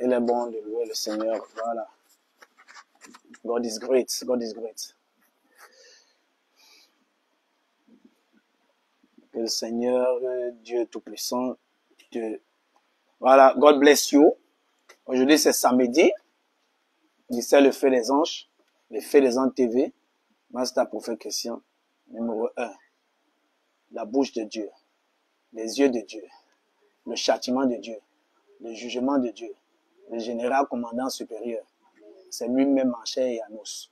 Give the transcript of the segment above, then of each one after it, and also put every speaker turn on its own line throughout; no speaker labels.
Il est bon de louer le Seigneur. Voilà. God is great. God is great. Que le Seigneur, Dieu Tout-Puissant, Voilà, God bless you. Aujourd'hui, c'est samedi. C'est le fait des anges. Le fait des anges TV. Master Prophète Christian. Numéro 1. La bouche de Dieu. Les yeux de Dieu. Le châtiment de Dieu. Le jugement de Dieu. Le général commandant supérieur. C'est lui-même en chair et en os.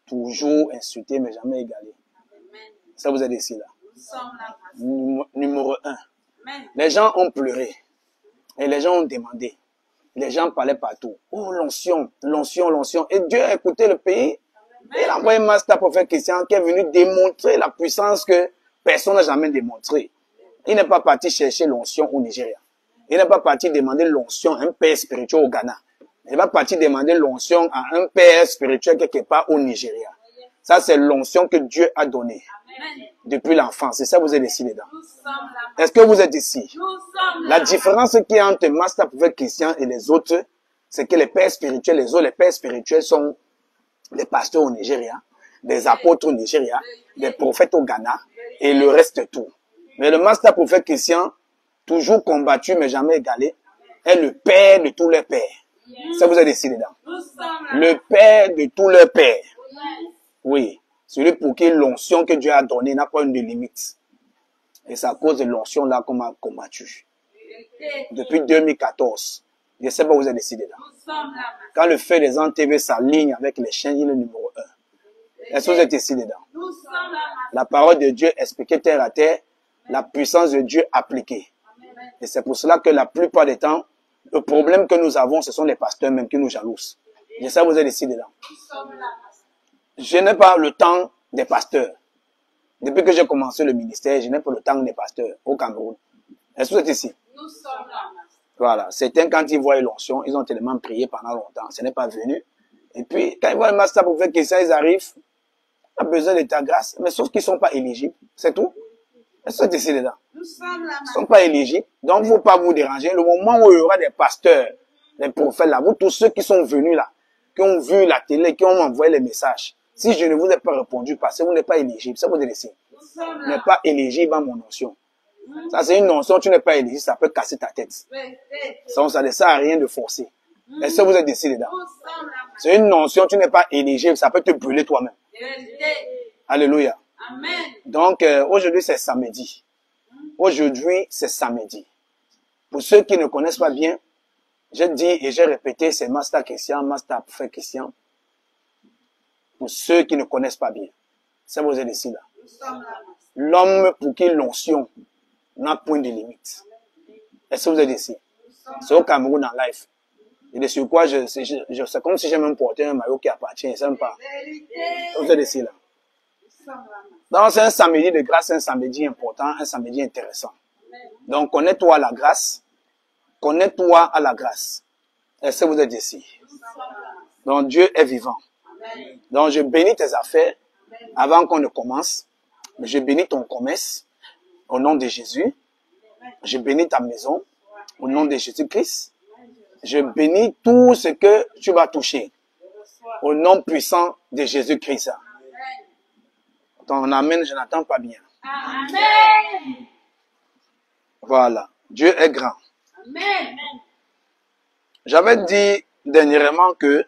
Toujours insulté, mais jamais égalé. Ça vous êtes ici, là. Numéro 1. Les gens ont pleuré. Et les gens ont demandé. Les gens parlaient partout. Oh, l'onction, l'onction, l'onction. Et Dieu a écouté le pays. Et il a envoyé Master Prophète Christian qui est venu démontrer la puissance que personne n'a jamais démontrée. Il n'est pas parti chercher l'onction au Nigeria. Il n'est pas parti demander l'onction à un père spirituel au Ghana. Il n'est pas parti demander l'onction à un père spirituel quelque part au Nigeria. Ça, c'est l'onction que Dieu a donnée depuis l'enfance. C'est ça que vous êtes ici dedans. Est-ce que vous êtes ici? La différence qu'il y a entre Master Prophète Christian et les autres, c'est que les pères spirituels, les pères spirituels sont des pasteurs au Nigeria, des apôtres au Nigeria, des prophètes au Ghana, et le reste tout. Mais le Master Prophète Christian, toujours combattu mais jamais égalé, est le père de tous les pères. Ça vous êtes ici dedans. Le père de tous les pères. Oui. Celui pour qui l'onction que Dieu a donnée n'a pas une limite. Et c'est à cause de l'onction là qu'on m'a combattu. Depuis 2014. Je ne sais pas où vous êtes ici dedans. Quand le fait des TV s'aligne avec les chiens, il est le numéro 1. Est-ce que vous êtes ici dedans? La parole de Dieu expliquée terre à terre, la puissance de Dieu appliquée. Et c'est pour cela que la plupart des temps, le problème que nous avons, ce sont les pasteurs même qui nous jalousent. Je sais que vous êtes ici dedans. Je n'ai pas le temps des pasteurs. Depuis que j'ai commencé le ministère, je n'ai pas le temps des pasteurs au Cameroun. Est-ce que vous êtes ici? Voilà. Certains, quand ils voient l'onction, ils ont tellement prié pendant longtemps. Ce n'est pas venu. Et puis, quand ils voient le Master Prophète Christian, ils arrivent. On a besoin de ta grâce. Mais sauf qu'ils ne sont pas éligibles. C'est tout. Est-ce que vous êtes ici dedans? Ils ne sont pas éligibles. Donc, il ne faut pas vous déranger. Le moment où il y aura des pasteurs, des prophètes là, vous, tous ceux qui sont venus là, qui ont vu la télé, qui ont envoyé les messages, si je ne vous ai pas répondu parce que vous n'êtes pas éligible, ça vous est ici. Vous n'êtes pas éligible à mon notion. Ça, c'est une notion, tu n'es pas éligible, ça peut casser ta tête. Ça ne sert à rien de forcer. Est-ce que vous êtes ici dedans? C'est une notion, tu n'es pas éligible, ça peut te brûler toi-même. Alléluia. Donc, aujourd'hui, c'est samedi. Aujourd'hui, c'est samedi. Pour ceux qui ne connaissent pas bien, j'ai dit et j'ai répété, c'est Master Christian, Master Prophète Christian. Pour ceux qui ne connaissent pas bien. Ça vous êtes ici là. L'homme pour qui l'onction n'a point de limite. Est-ce que vous êtes ici? C'est au Cameroun en live. Et de sur quoi c'est comme si j'ai même porté un maillot qui appartient, je ne sais pas. Vous êtes ici là. Donc c'est un samedi de grâce, un samedi important, un samedi intéressant. Donc connais-toi à la grâce. Connais-toi à la grâce. Est-ce que vous êtes ici? Donc Dieu est vivant. Donc je bénis tes affaires avant qu'on ne commence. Je bénis ton commerce au nom de Jésus. Je bénis ta maison au nom de Jésus-Christ. Je bénis tout ce que tu vas toucher au nom puissant de Jésus-Christ. Ton amen, je n'entends pas bien. Amen. Voilà. Dieu est grand. Amen. J'avais dit dernièrement que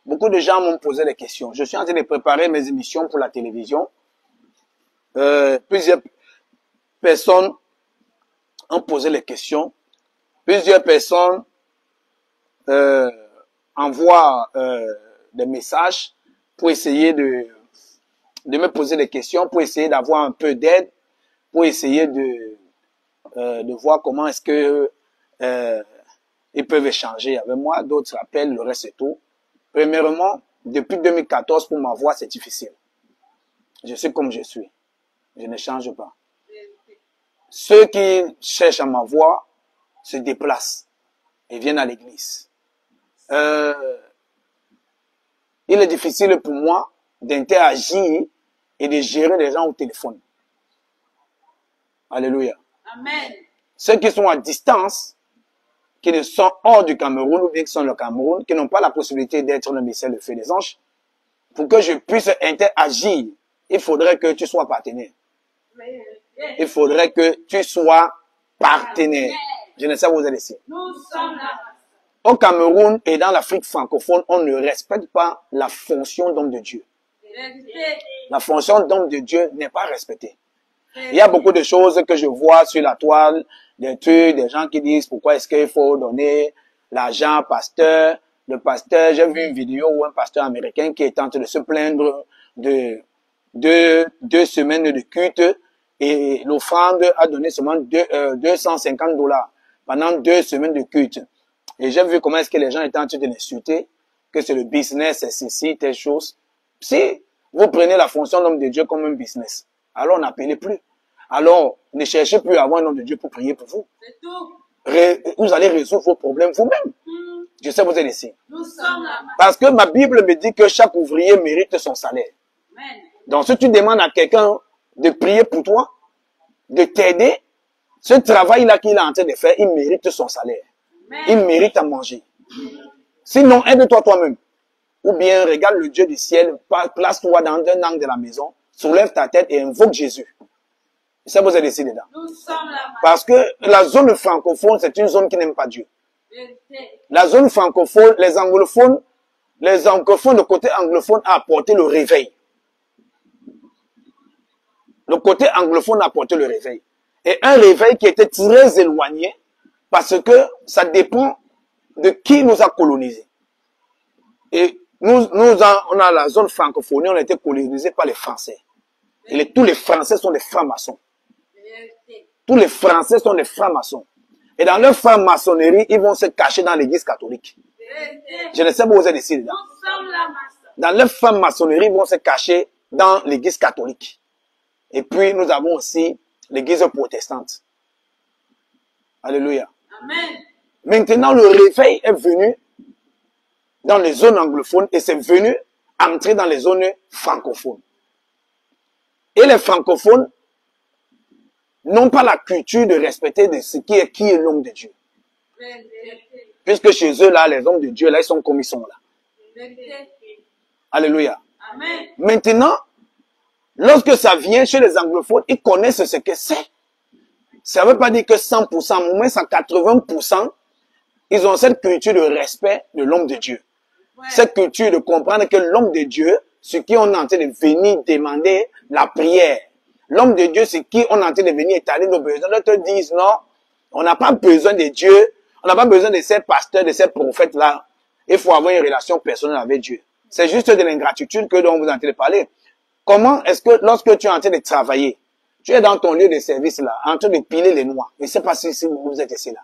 beaucoup de gens m'ont posé des questions. Je suis en train de préparer mes émissions pour la télévision. Plusieurs personnes ont posé les questions. Plusieurs personnes envoient des messages pour essayer de me poser des questions, pour essayer d'avoir un peu d'aide, pour essayer de voir comment est-ce que ils peuvent échanger avec moi. D'autres appellent, le reste c'est tout. Premièrement, depuis 2014, pour ma voix, c'est difficile. Je suis comme je suis. Je ne change pas. Ceux qui cherchent à ma voix se déplacent et viennent à l'église. Il est difficile pour moi d'interagir et de gérer les gens au téléphone. Alléluia. Amen. Ceux qui sont à distance, qui ne sont hors du Cameroun ou bien qui sont le Cameroun, qui n'ont pas la possibilité d'être le ministère de Feu des Anges, pour que je puisse interagir, il faudrait que tu sois partenaire. Il faudrait que tu sois partenaire. Je ne sais pas où vous êtes ici. Au Cameroun et dans l'Afrique francophone, on ne respecte pas la fonction d'homme de Dieu. La fonction d'homme de Dieu n'est pas respectée. Il y a beaucoup de choses que je vois sur la toile, des trucs, des gens qui disent pourquoi est-ce qu'il faut donner l'argent au pasteur. Le pasteur, j'ai vu une vidéo où un pasteur américain qui est en train de se plaindre de deux semaines de culte et l'offrande a donné seulement $250 pendant 2 semaines de culte. Et j'ai vu comment est-ce que les gens étaient en train de l'insulter, que c'est le business, c'est ceci, telle chose. Si vous prenez la fonction d'homme de Dieu comme un business, alors n'appelez plus. Alors, ne cherchez plus à avoir un homme de Dieu pour prier pour vous. C'est tout. Vous allez résoudre vos problèmes vous-même. Je sais, vous êtes ici. Parce que ma Bible me dit que chaque ouvrier mérite son salaire. Donc, si tu demandes à quelqu'un de prier pour toi, de t'aider, ce travail-là qu'il est en train de faire, il mérite son salaire. Il mérite à manger. Sinon, aide-toi toi-même. Ou bien, regarde le Dieu du ciel, place-toi dans un angle de la maison, soulève ta tête et invoque Jésus. Ça vous est ici dedans. Parce que la zone francophone, c'est une zone qui n'aime pas Dieu. La zone francophone, les anglophones, le côté anglophone a apporté le réveil. Le côté anglophone a apporté le réveil. Et un réveil qui était très éloigné parce que ça dépend de qui nous a colonisés. Et on a la zone francophonie, on a été colonisés par les Français. Et tous les Français sont des francs-maçons. Tous les Français sont des francs-maçons. Et dans leur franc-maçonnerie, ils vont se cacher dans l'église catholique. Je ne sais pas où vous êtes ici. Dans leur franc-maçonnerie, ils vont se cacher dans l'église catholique. Et puis, nous avons aussi l'église protestante. Alléluia. Amen. Maintenant, le réveil est venu dans les zones anglophones et c'est venu entrer dans les zones francophones. Et les francophones n'ont pas la culture de respecter de ce qui est l'homme de Dieu. Puisque chez eux, là, les hommes de Dieu, là, ils sont comme ils sont là. Alléluia. Amen. Maintenant, lorsque ça vient chez les anglophones, ils connaissent ce que c'est. Ça ne veut pas dire que 100%, au moins 180%, ils ont cette culture de respect de l'homme de Dieu. Ouais. Cette culture de comprendre que l'homme de Dieu, ce qui on est en train de venir demander la prière. L'homme de Dieu, c'est qui on est en train de venir étaler nos besoins. D'autres disent non, on n'a pas besoin de Dieu, on n'a pas besoin de ces pasteurs, de ces prophètes-là. Il faut avoir une relation personnelle avec Dieu. C'est juste de l'ingratitude que dont vous êtes en train de parler. Comment est-ce que lorsque tu es en train de travailler, tu es dans ton lieu de service là, en train de piler les noix. Je ne sais pas si vous êtes ici là.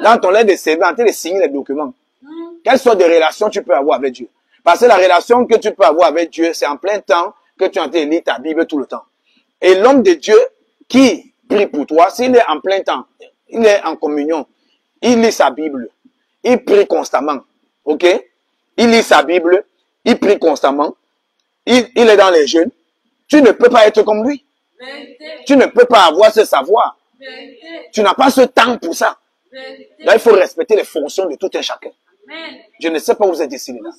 Dans ton lieu de service, en train de signer les documents. Quelle sorte de relation tu peux avoir avec Dieu? Parce que la relation que tu peux avoir avec Dieu, c'est en plein temps que tu es en train de lire ta Bible tout le temps. Et l'homme de Dieu qui prie pour toi, s'il est en plein temps, il est en communion, il lit sa Bible, il prie constamment. Ok? Il lit sa Bible, il prie constamment, il est dans les jeûnes. Tu ne peux pas être comme lui. Tu ne peux pas avoir ce savoir. Tu n'as pas ce temps pour ça. Là, il faut respecter les fonctions de tout un chacun. Je ne sais pas où vous êtes ici. Là.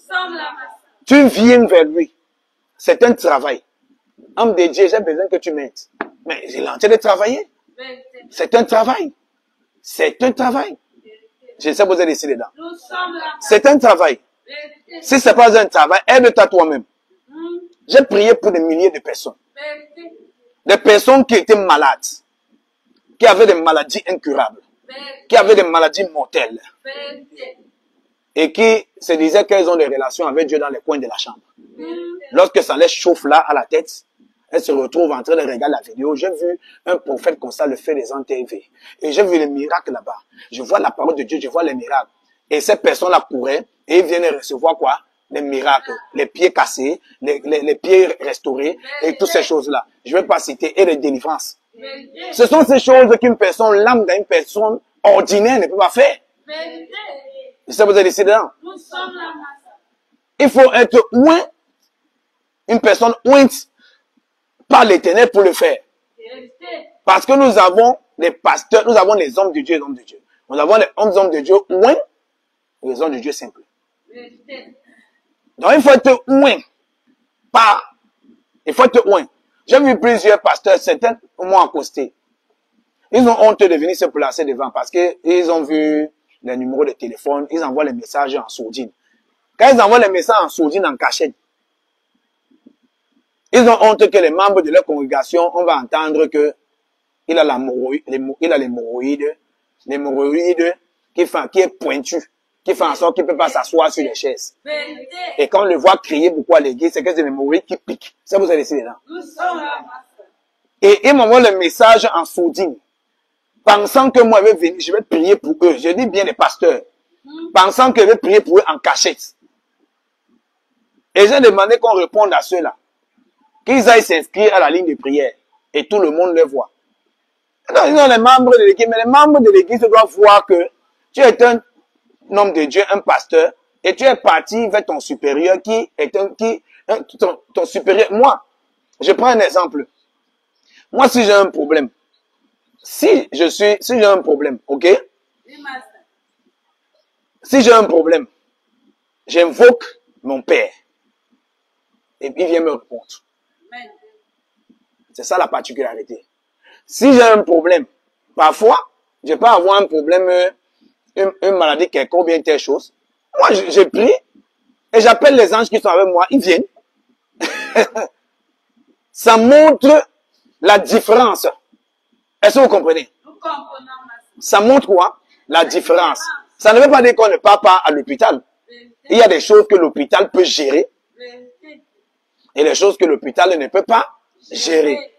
Tu viens vers lui. C'est un travail. Homme de Dieu, j'ai besoin que tu m'aides. Mais il est en train de travailler. C'est un travail. C'est un travail. Je ne sais pas où vous êtes ici dedans. C'est un travail. Si ce n'est pas un travail, aide-toi toi-même. J'ai prié pour des milliers de personnes. Des personnes qui étaient malades, qui avaient des maladies incurables, qui avaient des maladies mortelles, et qui se disaient qu'elles ont des relations avec Dieu dans les coins de la chambre. Lorsque ça les chauffe là à la tête, elles se retrouvent en train de regarder la vidéo. J'ai vu un prophète comme ça le faire des TV. Et j'ai vu les miracles là-bas. Je vois la parole de Dieu, je vois les miracles. Et ces personnes-là couraient et ils viennent recevoir quoi? Les miracles, les pieds cassés, les pieds restaurés et toutes ces choses-là. Je ne vais pas citer, et les délivrances. Ce sont ces choses qu'une personne lambda, une personne ordinaire ne peut pas faire. Je sais que vous êtes ici dedans. Il faut être oint, une personne ointe par l'Éternel pour le faire. Parce que nous avons des pasteurs, nous avons des hommes de Dieu et des hommes de Dieu. Nous avons les 11 hommes de Dieu ouin et les hommes de Dieu simples. Donc, il faut être ouin. Il faut être ouin. J'ai vu plusieurs pasteurs, certains m'ont accosté. Ils ont honte de venir se placer devant parce qu'ils ont vu les numéros de téléphone, ils envoient les messages en sourdine. Quand ils envoient les messages en sourdine, en cachette, ils ont honte que les membres de leur congrégation, on va entendre que il a l'hémorroïde qui est pointu, qui fait en sorte qu'il ne peut pas s'asseoir sur les chaises. Et quand on le voit crier beaucoup à l'église, c'est que c'est l'hémorroïde qui pique. Ça vous avez décidé là. Et ils m'envoient le message en sourdine, pensant que moi, je vais prier pour eux. Je dis bien les pasteurs. Pensant que je vais prier pour eux en cachette. Et j'ai demandé qu'on réponde à ceux-là. Qu'ils aillent s'inscrire à la ligne de prière. Et tout le monde les voit. Donc, ils sont les membres de l'église. Mais les membres de l'église doivent voir que tu es un homme de Dieu, un pasteur, et tu es parti vers ton supérieur qui est ton supérieur. Moi, je prends un exemple. Moi, si j'ai un problème, si j'ai un problème, ok? Si j'ai un problème, j'invoque mon père. Et puis il vient me répondre. C'est ça la particularité. Si j'ai un problème, parfois, je peux avoir un problème, une maladie quelconque, ou bien telle chose. Moi, je prie et j'appelle les anges qui sont avec moi, ils viennent. Ça montre la différence. Est-ce que vous comprenez? Ça montre quoi? La différence. Ça ne veut pas dire qu'on ne part pas à l'hôpital. Il y a des choses que l'hôpital peut gérer et les choses que l'hôpital ne peut pas gérer.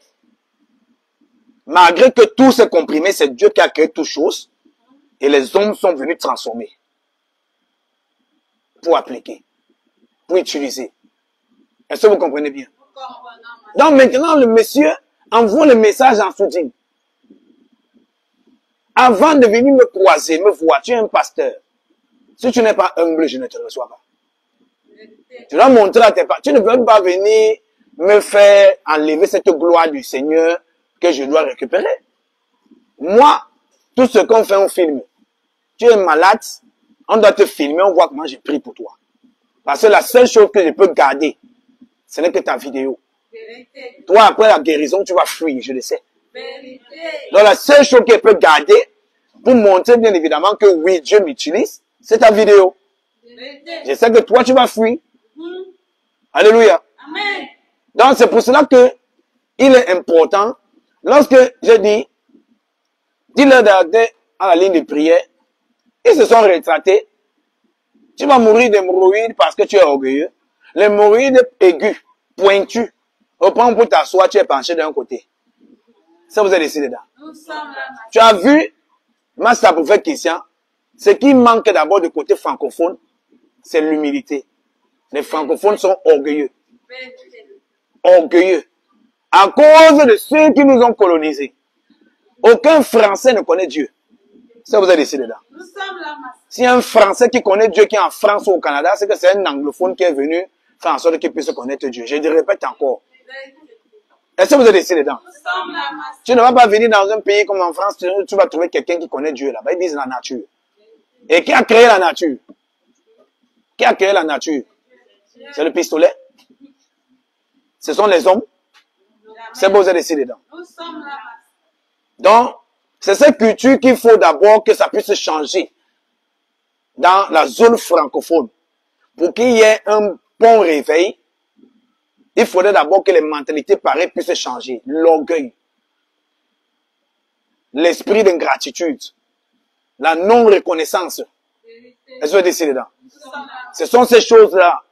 Malgré que tout s'est comprimé, c'est Dieu qui a créé toutes choses et les hommes sont venus transformer pour appliquer, pour utiliser. Est-ce que vous comprenez bien? Donc maintenant, le monsieur envoie le message en soutien. Avant de venir me croiser, me voir, tu es un pasteur. Si tu n'es pas humble, je ne te reçois pas. Tu dois montrer à tes parents. Tu ne peux pas venir me faire enlever cette gloire du Seigneur que je dois récupérer. Moi, tout ce qu'on fait, on filme. Tu es malade, on doit te filmer, on voit comment j'ai pris pour toi. Parce que la seule chose que je peux garder, ce n'est que ta vidéo. Toi, après la guérison, tu vas fuir, je le sais. Donc la seule chose que je peux garder, pour montrer bien évidemment que oui, Dieu m'utilise, c'est ta vidéo. Je sais que toi, tu vas fuir. Alléluia. Amen. Donc c'est pour cela que il est important, lorsque je dis, dis-leur d'arrêter à la ligne de prière, ils se sont rétractés. Tu vas mourir d'hémorroïdes parce que tu es orgueilleux. L'hémorroïde aigu, pointu, reprends pour t'asseoir, tu es penché d'un côté. Ça vous est décidé là. Tu as vu, Master Prophète Christian, ce qui manque d'abord du côté francophone, c'est l'humilité. Les francophones sont orgueilleux. Orgueilleux. À cause de ceux qui nous ont colonisés. Aucun Français ne connaît Dieu. Ça vous est décidé là. Si un Français qui connaît Dieu, qui est en France ou au Canada, c'est que c'est un anglophone qui est venu faire en sorte qu'il puisse connaître Dieu. Je le répète encore. Est-ce que vous êtes décidé dedans? Tu ne vas pas venir dans un pays comme en France, tu vas trouver quelqu'un qui connaît Dieu là-bas. Ils disent la nature. Et qui a créé la nature? Qui a créé la nature? C'est le pistolet? Ce sont les hommes? C'est vous êtes décidé dedans. Donc, c'est cette culture qu'il faut d'abord que ça puisse changer dans la zone francophone. Pour qu'il y ait un bon réveil, il faudrait d'abord que les mentalités pareilles puissent changer. L'orgueil, l'esprit d'ingratitude, la non-reconnaissance. Est-ce que vous décidez dedans? Ce sont ces choses-là,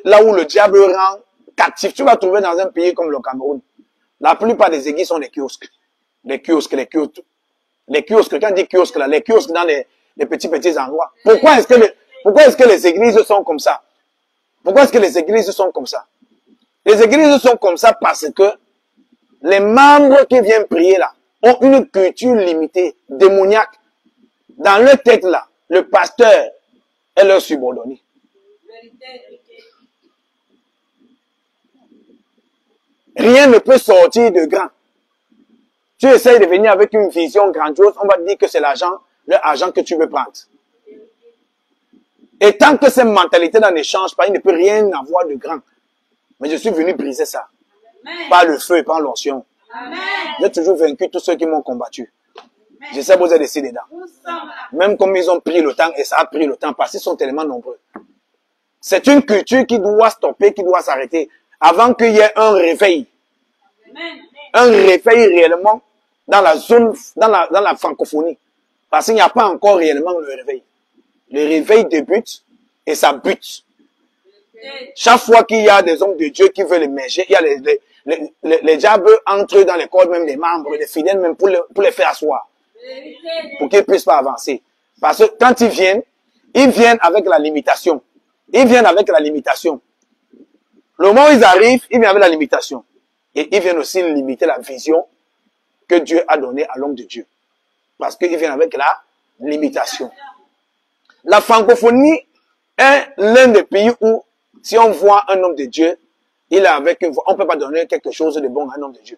là où le diable rend captif. Tu vas trouver dans un pays comme le Cameroun. La plupart des églises sont des kiosques. Les kiosques, quand on dit kiosques là, les kiosques dans les petits endroits. Pourquoi est-ce que les églises sont comme ça? Pourquoi est-ce que les églises sont comme ça? Les églises sont comme ça parce que les membres qui viennent prier là ont une culture limitée, démoniaque. Dans leur tête là, le pasteur est leur subordonné. Rien ne peut sortir de grand. Tu essayes de venir avec une vision grandiose, on va te dire que c'est l'argent l'argent que tu veux prendre. Et tant que cette mentalité-là ne change pas, il ne peut rien avoir de grand. Mais je suis venu briser ça. Par le feu et par l'onction. J'ai toujours vaincu tous ceux qui m'ont combattu. Je sais que vous êtes ici dedans. Même comme ils ont pris le temps, et ça a pris le temps, parce qu'ils sont tellement nombreux. C'est une culture qui doit stopper, qui doit s'arrêter, avant qu'il y ait un réveil. Un réveil réellement dans la zone, dans la francophonie. Parce qu'il n'y a pas encore réellement le réveil. Le réveil débute et ça bute. Chaque fois qu'il y a des hommes de Dieu qui veulent émerger, il y a les diables entrent dans les corps même des membres, des fidèles même pour les faire asseoir. Pour qu'ils ne puissent pas avancer. Parce que quand ils viennent avec la limitation. Ils viennent avec la limitation. Le moment où ils arrivent, ils viennent avec la limitation. Et ils viennent aussi limiter la vision que Dieu a donnée à l'homme de Dieu. Parce qu'ils viennent avec la limitation. La francophonie est l'un des pays où, si on voit un homme de Dieu, il est avec une voix. On ne peut pas donner quelque chose de bon à un homme de Dieu.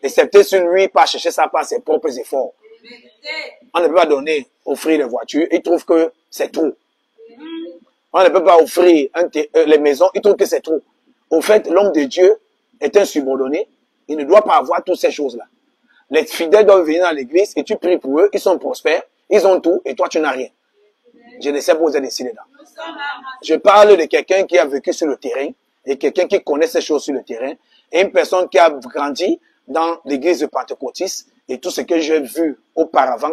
Excepté sur lui, pas chercher ça par ses propres efforts. On ne peut pas donner, offrir les voitures. Il trouve que c'est trop. On ne peut pas offrir les maisons. Il trouve que c'est trop. Au fait, l'homme de Dieu est un subordonné. Il ne doit pas avoir toutes ces choses-là. Les fidèles doivent venir à l'église et tu pries pour eux. Ils sont prospères. Ils ont tout et toi, tu n'as rien. Je ne sais pas où vous êtes ici dedans. Je parle de quelqu'un qui a vécu sur le terrain et quelqu'un qui connaît ces choses sur le terrain et une personne qui a grandi dans l'église de pentecôtiste et tout ce que j'ai vu auparavant,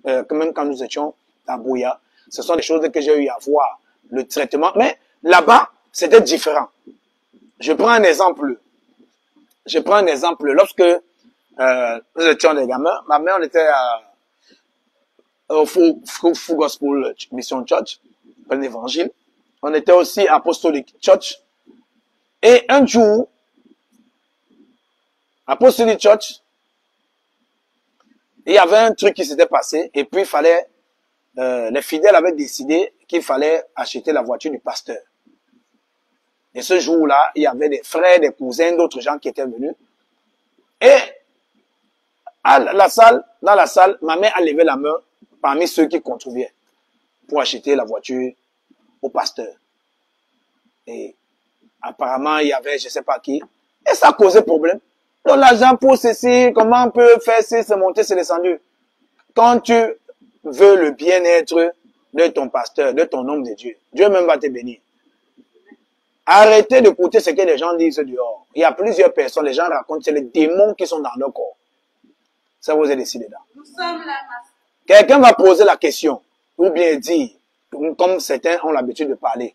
même quand nous étions à Bouya, ce sont des choses que j'ai eu à voir, le traitement. Mais là-bas, c'était différent. Je prends un exemple. Lorsque nous étions des gamins, ma mère, on était au Full Gospel Mission Church, un évangile. On était aussi Apostolic Church. Et un jour, Apostolic Church, il y avait un truc qui s'était passé, et puis il fallait, les fidèles avaient décidé qu'il fallait acheter la voiture du pasteur. Et ce jour-là, il y avait des frères, des cousins, d'autres gens qui étaient venus. Et dans la salle, ma mère a levé la main parmi ceux qui contribuaient pour acheter la voiture au pasteur. Et apparemment, il y avait je ne sais pas qui. Et ça causait problème. Donc l'argent pour ceci, comment on peut faire si c'est monté, c'est descendu. Quand tu veux le bien-être de ton pasteur, de ton homme de Dieu, Dieu même va te bénir. Arrêtez d'écouter ce que les gens disent dehors. Il y a plusieurs personnes, les gens racontent, c'est les démons qui sont dans leur corps. Ça vous est décidé là. Quelqu'un va poser la question, ou bien dire, comme certains ont l'habitude de parler.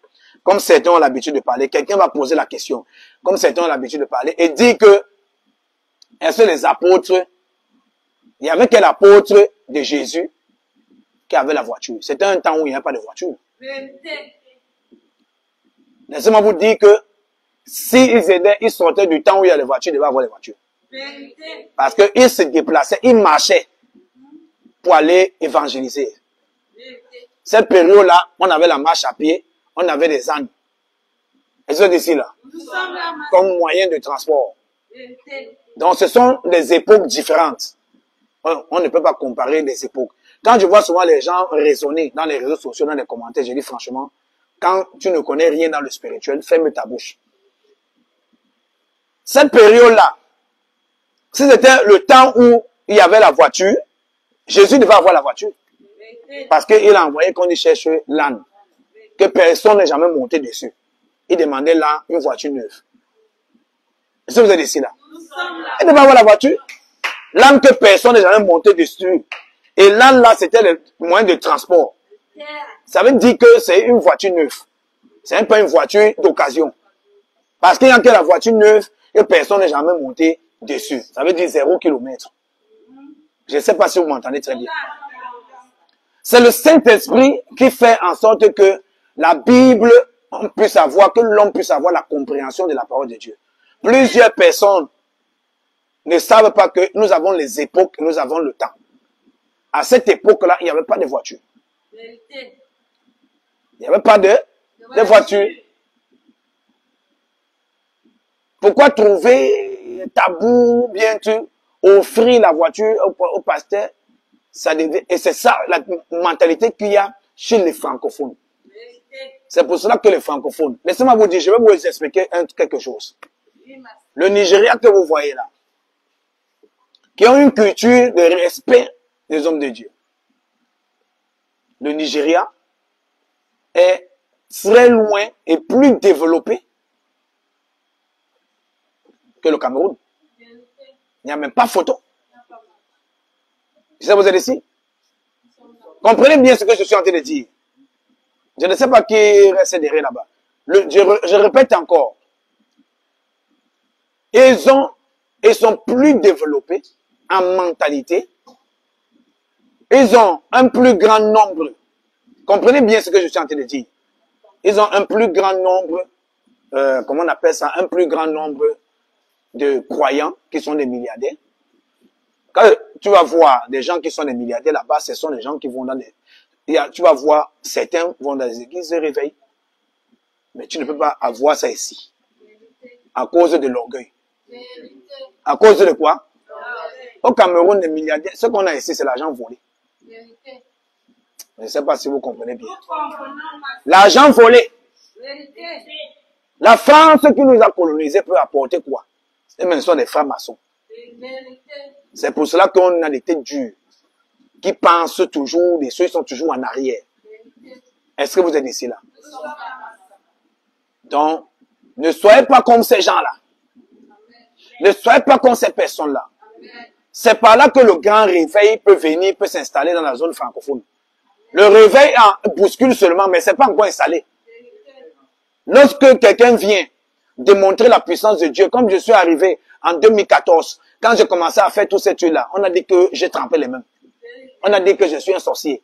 Quelqu'un va poser la question, comme certains ont l'habitude de parler, et dire que, est-ce que les apôtres, il y avait quel apôtre de Jésus qui avait la voiture? C'était un temps où il n'y avait pas de voiture. Laissez-moi vous dire que s'ils sortaient du temps où il y a les voitures, ils devaient avoir les voitures. Parce qu'ils se déplaçaient, ils marchaient pour aller évangéliser. Cette période-là, on avait la marche à pied, on avait des ânes. Ils sont ici là, comme moyen de transport. Donc ce sont des époques différentes. On ne peut pas comparer les époques. Quand je vois souvent les gens raisonner dans les réseaux sociaux, dans les commentaires, je dis franchement, quand tu ne connais rien dans le spirituel, ferme ta bouche. Cette période-là, si c'était le temps où il y avait la voiture, Jésus devait avoir la voiture. Parce qu'il a envoyé qu'on y cherche l'âne. Que personne n'est jamais monté dessus. Il demandait là une voiture neuve. Est-ce que vous êtes ici là? Il devait avoir la voiture. L'âne que personne n'est jamais monté dessus. Et l'âne là, c'était le moyen de transport. Ça veut dire que c'est une voiture neuve. C'est pas une voiture d'occasion. Parce qu'il y a que la voiture neuve et personne n'est jamais monté dessus. Ça veut dire 0 km. Je ne sais pas si vous m'entendez très bien. C'est le Saint-Esprit qui fait en sorte que la Bible puisse avoir, que l'homme puisse avoir la compréhension de la parole de Dieu. Plusieurs personnes ne savent pas que nous avons les époques, nous avons le temps. À cette époque-là, il n'y avait pas de voiture. Il n'y avait pas de voiture. Pourquoi trouver tabou, bien sûr, offrir la voiture au pasteur? Et c'est ça la mentalité qu'il y a chez les francophones. C'est pour cela que les francophones, laissez-moi vous dire, je vais vous expliquer quelque chose. Le Nigeria que vous voyez là, qui ont une culture de respect des hommes de Dieu. Le Nigeria est très loin et plus développé que le Cameroun. Il n'y a même pas photo. Ça vous êtes ici? Comprenez bien ce que je suis en train de dire. Je ne sais pas qui reste derrière là-bas. Je répète encore. Ils sont plus développés en mentalité. Ils ont un plus grand nombre. Comprenez bien ce que je suis en train de dire. Ils ont un plus grand nombre, comment on appelle ça, un plus grand nombre de croyants qui sont des milliardaires. Quand tu vas voir des gens qui sont des milliardaires là-bas, ce sont des gens qui vont dans des... Tu vas voir, certains vont dans des églises, se réveillent. Mais tu ne peux pas avoir ça ici. À cause de l'orgueil. À cause de quoi? Au Cameroun, les milliardaires, ce qu'on a ici, c'est l'argent volé. Je ne sais pas si vous comprenez bien. L'argent volé. La France qui nous a colonisés peut apporter quoi? Et même ce sont des francs-maçons. C'est pour cela qu'on a des têtes dures, qui pensent toujours, des ceux qui sont toujours en arrière. Est-ce que vous êtes ici là? Donc, ne soyez pas comme ces gens-là. Ne soyez pas comme ces personnes-là. C'est par là que le grand réveil peut venir, peut s'installer dans la zone francophone. Le réveil bouscule seulement, mais c'est pas encore installé. Lorsque quelqu'un vient démontrer la puissance de Dieu, comme je suis arrivé en 2014, quand j'ai commencé à faire tous ces trucs-là, on a dit que j'ai trempé les mains. On a dit que je suis un sorcier.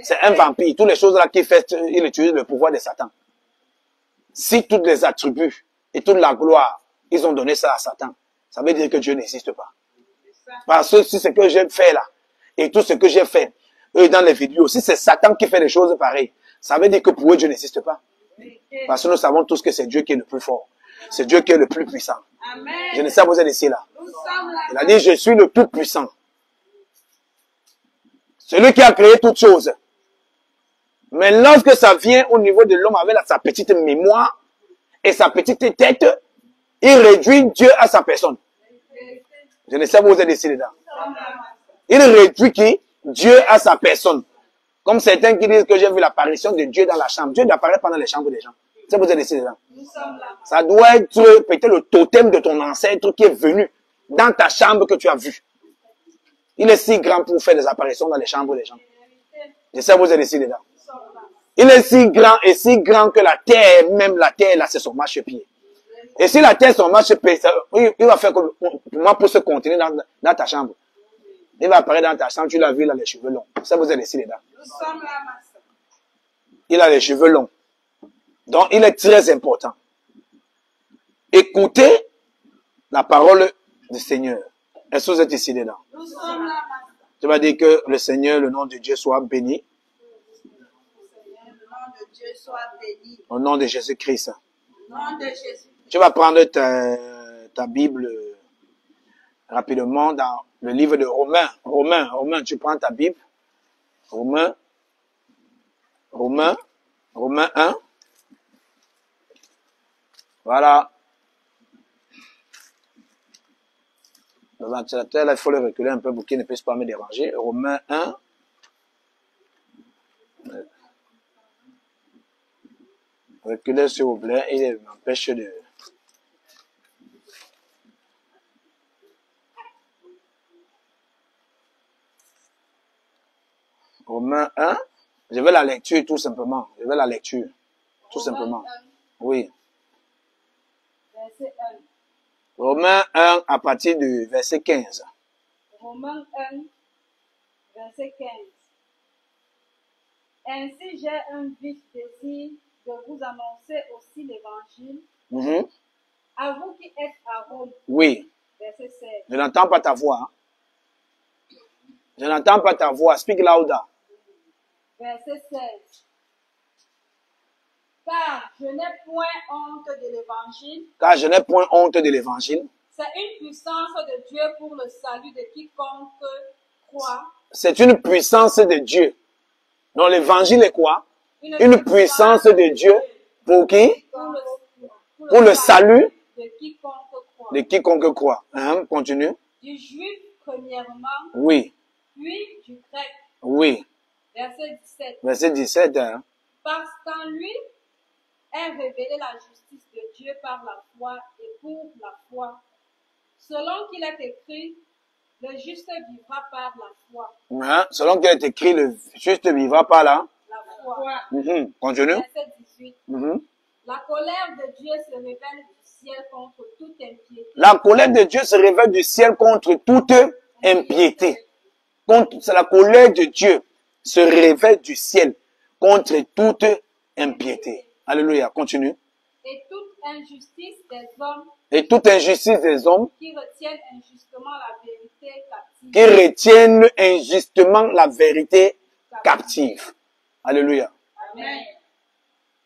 C'est un vampire. Toutes les choses-là qu'il fait, il utilise le pouvoir de Satan. Si tous les attributs et toute la gloire, ils ont donné ça à Satan, ça veut dire que Dieu n'existe pas. Parce que si ce que j'ai fait là, et tout ce que j'ai fait dans les vidéos, si c'est Satan qui fait des choses pareilles, ça veut dire que pour eux, Dieu n'existe pas. Parce que nous savons tous que c'est Dieu qui est le plus fort. C'est Dieu qui est le plus puissant. Je ne sais pas, vous êtes ici là. Il a dit, je suis le tout puissant. Celui qui a créé toutes choses. Mais lorsque ça vient au niveau de l'homme avec sa petite mémoire et sa petite tête, il réduit Dieu à sa personne. Je ne sais pas, vous êtes ici dedans. Il réduit qui? Dieu à sa personne. Comme certains qui disent que j'ai vu l'apparition de Dieu dans la chambre. Dieu n'apparaît pas dans les chambres des gens. C'est vous êtes ici dedans. Ça doit être peut-être le totem de ton ancêtre qui est venu dans ta chambre que tu as vu. Il est si grand pour faire des apparitions dans les chambres des gens. Je sais, vous êtes ici dedans. Il est si grand et si grand que la terre, même la terre, là, c'est son marchepied. Et si la terre, son marchepied, il va faire comme, pour moi, pour se contenir dans ta chambre. Il va apparaître dans ta chambre, tu l'as vu, il a les cheveux longs. Ça, vous êtes ici dedans. Il a les cheveux longs. Donc, il est très important. Écoutez la parole du Seigneur. Est-ce que vous êtes ici dedans? Je vais dire que le Seigneur, le nom de Dieu soit béni. Au nom de Jésus-Christ. Tu vas prendre ta Bible rapidement dans le livre de Romains. Romains, tu prends ta Bible. Romains 1. Voilà. Le ventilateur, là, il faut le reculer un peu pour qu'il ne puisse pas me déranger. Romains 1. Reculez s'il vous plaît, il m'empêche de... Romains 1. Je vais la lecture tout simplement. Je vais la lecture. Tout simplement. Oui.
Verset 1.
Romains 1 à partir du verset 15.
Romains 1, verset 15. Ainsi j'ai un vif désir de vous annoncer aussi l'évangile. À vous qui êtes à Rome.
Oui.
Verset 16.
Je n'entends pas ta voix. Hein? Je n'entends pas ta voix. Speak louder.
Verset 16. Car je n'ai point honte de l'évangile.
Car je n'ai point honte de l'évangile.
C'est une puissance de Dieu pour le salut de quiconque croit.
C'est une puissance de Dieu. Donc l'évangile est quoi? Une puissance de Dieu. Pour qui? Pour le salut de quiconque croit. Hein? Continue.
Du juif premièrement,
Oui.
puis du grec.
Oui.
Verset 17.
Verset 17. Hein?
Parce qu'en lui est révélée la justice de Dieu par la foi et pour la foi. Selon qu'il est écrit, le juste vivra par la foi.
Hein? Selon qu'il est écrit, le juste vivra par là.
La foi.
Continue.
Verset 18. La colère de Dieu se révèle du ciel contre toute impiété.
La colère de Dieu se révèle du ciel contre toute impiété. C'est la colère de Dieu se révèle du ciel contre toute impiété. Alléluia. Continue.
Et toute injustice des hommes.
Et toute injustice des hommes
Qui retiennent injustement la vérité captive.
Qui retiennent injustement la vérité captive. Alléluia.
Amen.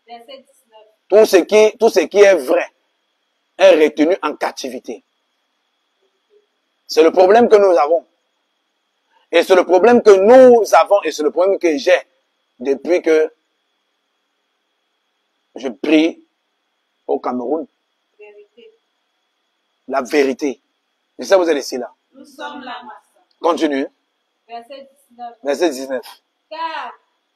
Verset 19.
Tout ce qui est vrai est retenu en captivité. C'est le problème que nous avons. Et c'est le problème que nous avons et c'est le problème que j'ai depuis que je prie au Cameroun.
Vérité.
La vérité. Je sais, vous êtes ici là.
Nous sommes là.
Continue.
Verset 19.
Verset 19.
Car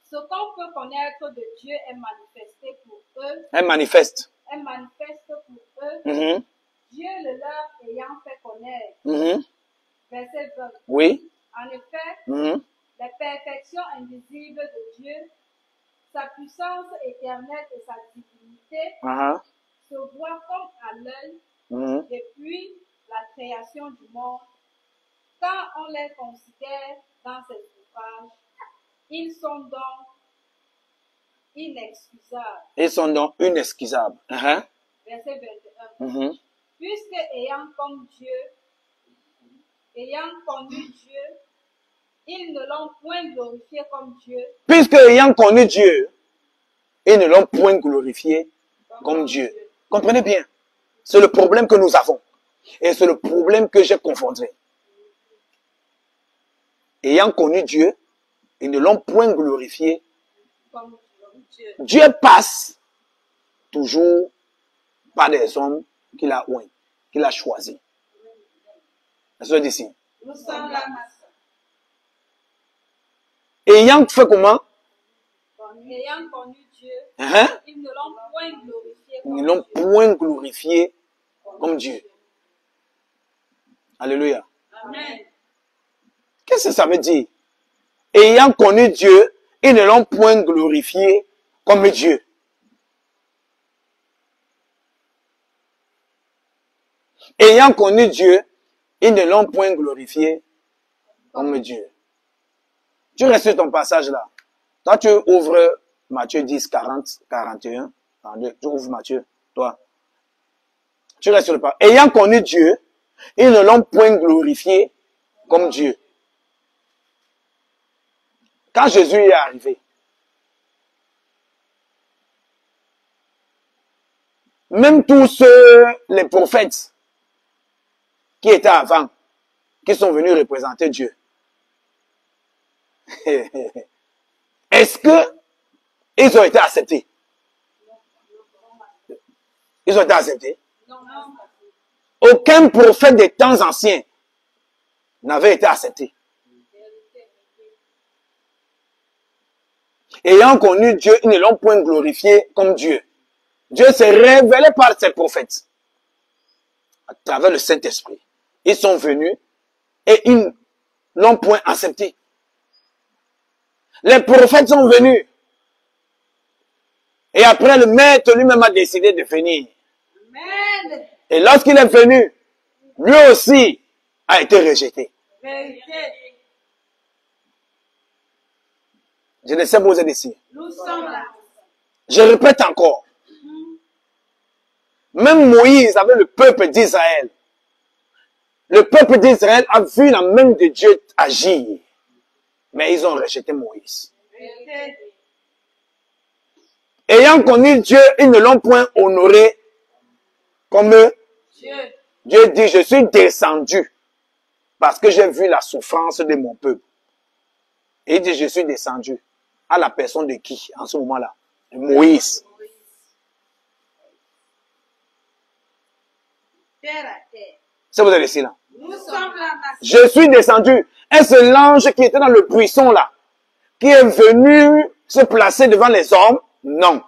ce qu'on peut connaître de Dieu est manifesté pour eux.
Elle manifeste.
Est manifeste pour eux. Dieu le leur ayant fait connaître. Verset 20.
Oui.
En effet, les perfections invisibles de Dieu, sa puissance éternelle et sa divinité se voient comme à l'œil depuis la création du monde. Quand on les considère dans ces ouvrages, ils sont donc inexcusables.
Ils sont donc inexcusables.
Verset 21. Puisque ayant connu Dieu, ils ne l'ont point glorifié comme Dieu.
Puisque ayant connu Dieu, ils ne l'ont point glorifié comme Dieu. Comprenez bien. C'est le problème que nous avons. Et c'est le problème que j'ai confronté. Ayant connu Dieu, ils ne l'ont point glorifié
Comme Dieu.
Dieu passe toujours par des hommes qu'il a oint, qu'il a choisis. Est-ce que d'ici?
Nous sommes là.
Ayant fait comment?
Ayant connu Dieu, ils ne l'ont point glorifié
Ils ne l'ont point glorifié comme Dieu. Alléluia.
Amen.
Qu'est-ce que ça veut dire? Ayant connu Dieu, ils ne l'ont point glorifié comme Dieu. Ayant connu Dieu, ils ne l'ont point glorifié comme Dieu. Tu restes sur ton passage là. Toi, tu ouvres Matthieu 10, 40, 41, 42. Tu ouvres Matthieu, toi. Tu restes sur le passage. Ayant connu Dieu, ils ne l'ont point glorifié comme Dieu. Quand Jésus est arrivé, même tous les prophètes qui étaient avant, qui sont venus représenter Dieu, est-ce que ils ont été acceptés? Ils ont été acceptés? Aucun prophète des temps anciens n'avait été accepté. Ayant connu Dieu, ils ne l'ont point glorifié comme Dieu. Dieu s'est révélé par ses prophètes. À travers le Saint-Esprit. Ils sont venus et ils ne l'ont point accepté. Les prophètes sont venus. Et après, le maître lui-même a décidé de venir.
Amen.
Et lorsqu'il est venu, lui aussi a été rejeté.
Vérité.
Je ne sais pas où vous êtes ici.
Nous sommes là.
Je répète encore. Même Moïse avec le peuple d'Israël. Le peuple d'Israël a vu la main de Dieu agir. Mais ils ont rejeté Moïse.
Vérité.
Ayant connu Dieu, ils ne l'ont point honoré comme
Dieu.
Dieu dit, je suis descendu parce que j'ai vu la souffrance de mon peuple. Et il dit, je suis descendu. À la personne de qui, en ce moment-là? Moïse. Ça vous êtes ici, là. Je suis descendu. Est-ce l'ange qui était dans le buisson, là, qui est venu se placer devant les hommes? Non.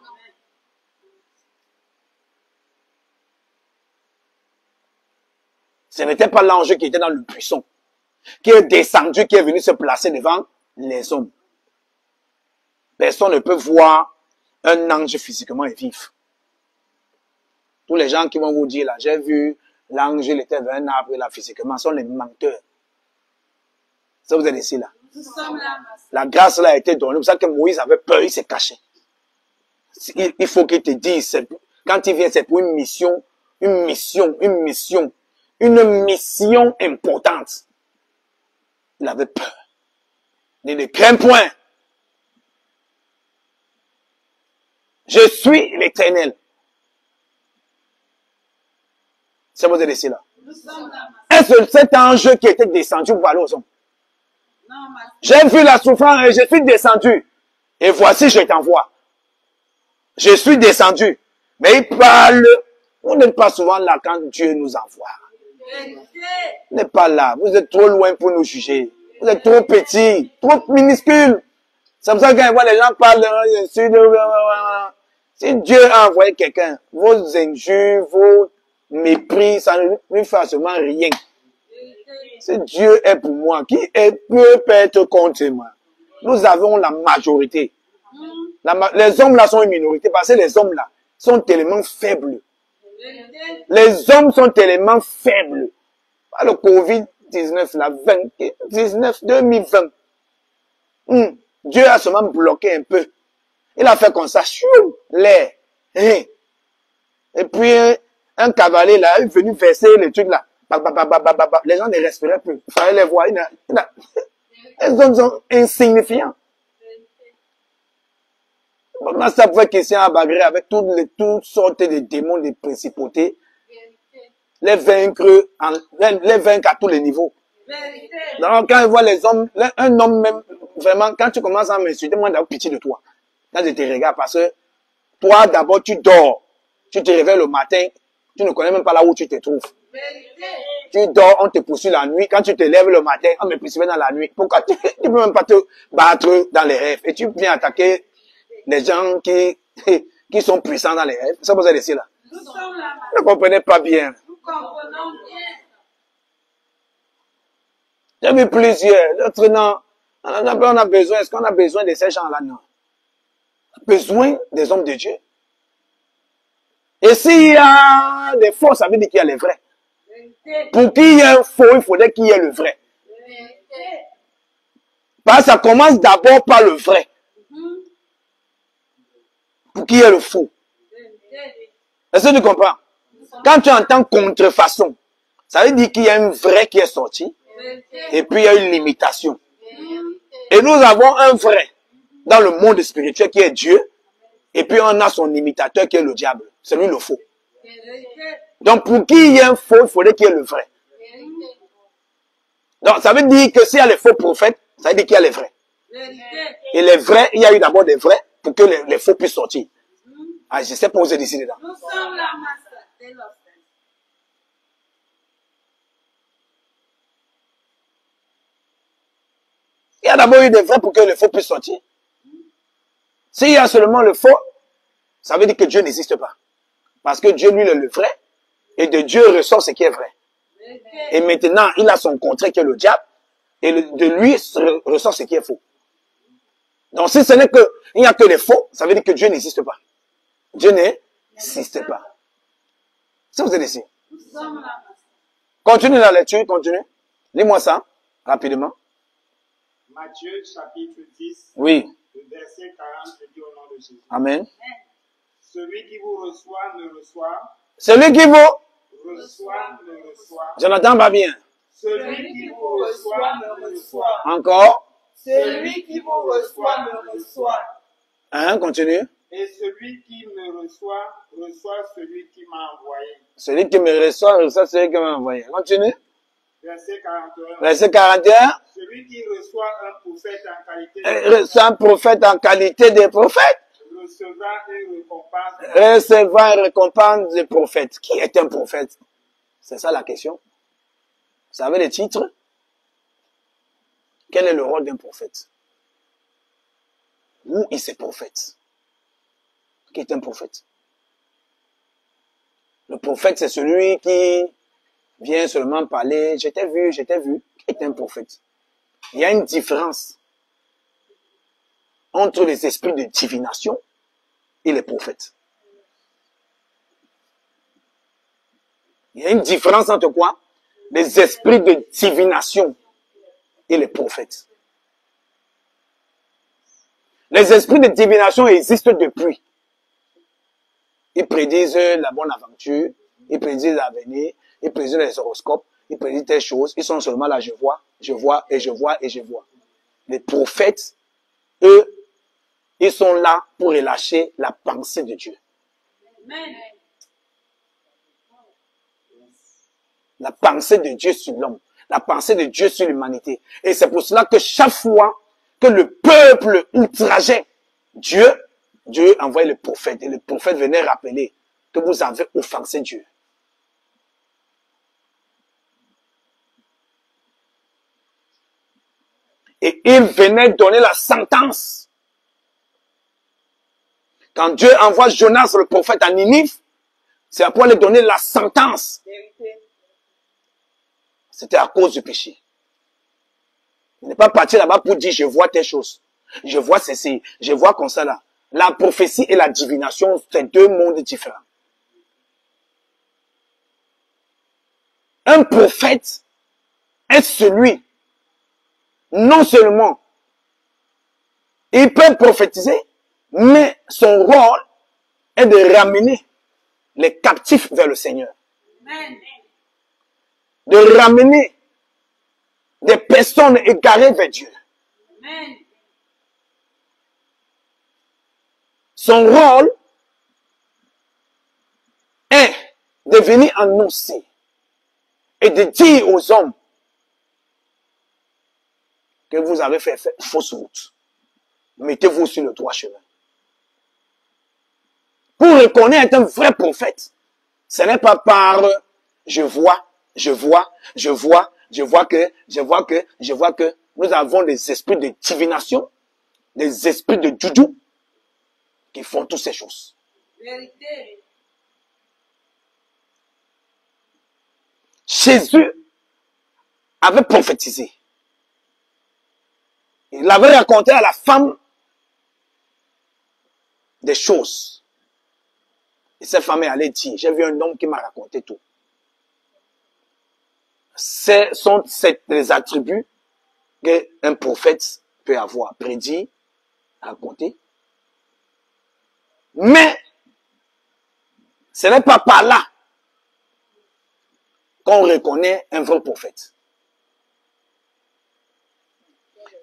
Ce n'était pas l'ange qui était dans le buisson, qui est descendu, qui est venu se placer devant les hommes. Personne ne peut voir un ange physiquement et vivre. Tous les gens qui vont vous dire, là, j'ai vu l'ange, il était vers un arbre, là, physiquement, sont les menteurs. Ça, vous êtes ici, là. La grâce, là, a été donnée. C'est pour ça que Moïse avait peur, il s'est caché. Il faut qu'il te dise, quand il vient, c'est pour une mission importante. Il avait peur. Il ne craint point. Je suis l'Éternel. Ça vous est ici là. Est-ce cet ange qui était descendu pour aller aux hommes? J'ai vu la souffrance et je suis descendu. Et voici, je t'envoie. Je suis descendu. Mais il parle. On n'est pas souvent là quand Dieu nous envoie. Vous n'êtes pas là. Vous êtes trop loin pour nous juger. Vous êtes trop petit, trop minuscule. C'est pour ça que quand les gens parlent, si Dieu a envoyé quelqu'un, vos injures, vos mépris, ça ne lui fait absolument rien. Si Dieu est pour moi, qui peut être contre moi? Nous avons la majorité. Les hommes là sont une minorité parce que les hommes là sont tellement faibles. Les hommes sont tellement faibles. Le Covid-19, la 2020. Dieu a seulement bloqué un peu. Il a fait comme ça, l'air. Et puis, un cavalier là, il est venu verser le truc là. Les gens ne respiraient plus. Il fallait les voir. Les hommes sont insignifiants. Comment ça pouvait qu'il s'est abagré avec toutes sortes de démons, de principautés, les vaincre à tous les niveaux. Donc, quand je vois les hommes, un homme même, vraiment, quand tu commences à m'insulter, moi, j'ai pitié de toi. Quand je te regarde, parce que toi, d'abord, tu dors. Tu te réveilles le matin, tu ne connais même pas là où tu te trouves. Tu dors, on te poursuit la nuit. Quand tu te lèves le matin, on me poursuit dans la nuit. Pourquoi tu ne peux même pas te battre dans les rêves? Et tu viens attaquer les gens qui sont puissants dans les rêves. Ça vous êtes ici là. Vous ne comprenez pas bien. Nous comprenons bien. J'ai vu plusieurs. D'autres non. On a besoin. Est-ce qu'on a besoin de ces gens-là? Non. On a besoin des hommes de Dieu. Et s'il y a des faux, ça veut dire qu'il y a les vrais. Pour qu'il y ait un faux, il faudrait qu'il y ait le vrai. Parce que ça commence d'abord par le vrai. Pour qu'il y ait le faux. Est-ce que tu comprends? Quand tu entends contrefaçon, ça veut dire qu'il y a un vrai qui est sorti. Et puis il y a une limitation. Et nous avons un vrai dans le monde spirituel qui est Dieu. Et puis on a son imitateur qui est le diable. C'est lui le faux. Donc pour qu'il y ait un faux, il faudrait qu'il y ait le vrai. Donc ça veut dire que s'il y a les faux prophètes, ça veut dire qu'il y a les vrais. Et les vrais, il y a eu d'abord des vrais pour que les faux puissent sortir. Ah, je sais pas où vous êtes ici dedans. Nous sommes la masse. Il y a d'abord eu des vrais pour que les faux puissent sortir. S'il y a seulement le faux, ça veut dire que Dieu n'existe pas. Parce que Dieu, lui, est le vrai. Et de Dieu ressort ce qui est vrai. Et maintenant, il a son contraire qui est le diable. Et de lui ressort ce qui est faux. Donc si ce n'est que, il n'y a que les faux, ça veut dire que Dieu n'existe pas. Dieu n'existe pas. Si vous êtes ici. Continue la lecture, continue. Lis-moi ça, rapidement.
Matthieu chapitre 10.
Oui.
Le verset 40, je dis au nom de Jésus.
Amen.
Celui qui vous reçoit me reçoit.
Celui qui vous
reçoit me reçoit.
Je n'entends pas bien.
Celui qui vous reçoit me reçoit.
Encore.
Celui qui vous reçoit me reçoit.
Hein, continue.
Et celui qui me reçoit, reçoit celui qui m'a envoyé.
Celui qui me reçoit celui qui m'a envoyé. Continue.
Verset 41.
Verset 41.
Celui qui reçoit un prophète en qualité
Reçoit un prophète en qualité de prophète.
recevra une récompense.
Recevant une récompense de prophète. Qui est un prophète? C'est ça la question. Vous savez le titre? Quel est le rôle d'un prophète? Où est ce prophète? Qui est un prophète? Le prophète, c'est celui qui vient seulement parler. Je t'ai vu, je t'ai vu. Qui est un prophète? Il y a une différence entre les esprits de divination et les prophètes. Il y a une différence entre quoi? Les esprits de divination et les prophètes. Les esprits de divination existent depuis. Ils prédisent la bonne aventure, ils prédisent l'avenir, ils prédisent les horoscopes, ils prédisent telles choses. Ils sont seulement là, je vois, je vois, et je vois, et je vois. Les prophètes, eux, ils sont là pour relâcher la pensée de Dieu.
Amen.
La pensée de Dieu sur l'homme. La pensée de Dieu sur l'humanité. Et c'est pour cela que chaque fois que le peuple outrageait Dieu, Dieu envoyait le prophète. Et le prophète venait rappeler que vous avez offensé Dieu. Et il venait donner la sentence. Quand Dieu envoie Jonas, le prophète, à Ninive, c'est pour lui donner la sentence. C'était à cause du péché. Il n'est pas parti là-bas pour dire, je vois telle chose. Je vois ceci. Je vois comme ça là. La prophétie et la divination, c'est deux mondes différents. Un prophète est celui, non seulement, il peut prophétiser, mais son rôle est de ramener les captifs vers le Seigneur.
Amen.
De ramener des personnes égarées vers Dieu.
Amen.
Son rôle est de venir annoncer et de dire aux hommes que vous avez fait fausse route. Mettez-vous sur le droit chemin. Pour reconnaître un vrai prophète, ce n'est pas par je vois que nous avons des esprits de divination, des esprits de doudou qui font toutes ces choses.
Vérité.
Jésus avait prophétisé. Il avait raconté à la femme des choses. Et cette femme est allée dire, j'ai vu un homme qui m'a raconté tout. Ce sont les attributs qu'un prophète peut avoir, prédit, raconter. Mais, ce n'est pas par là qu'on reconnaît un vrai prophète.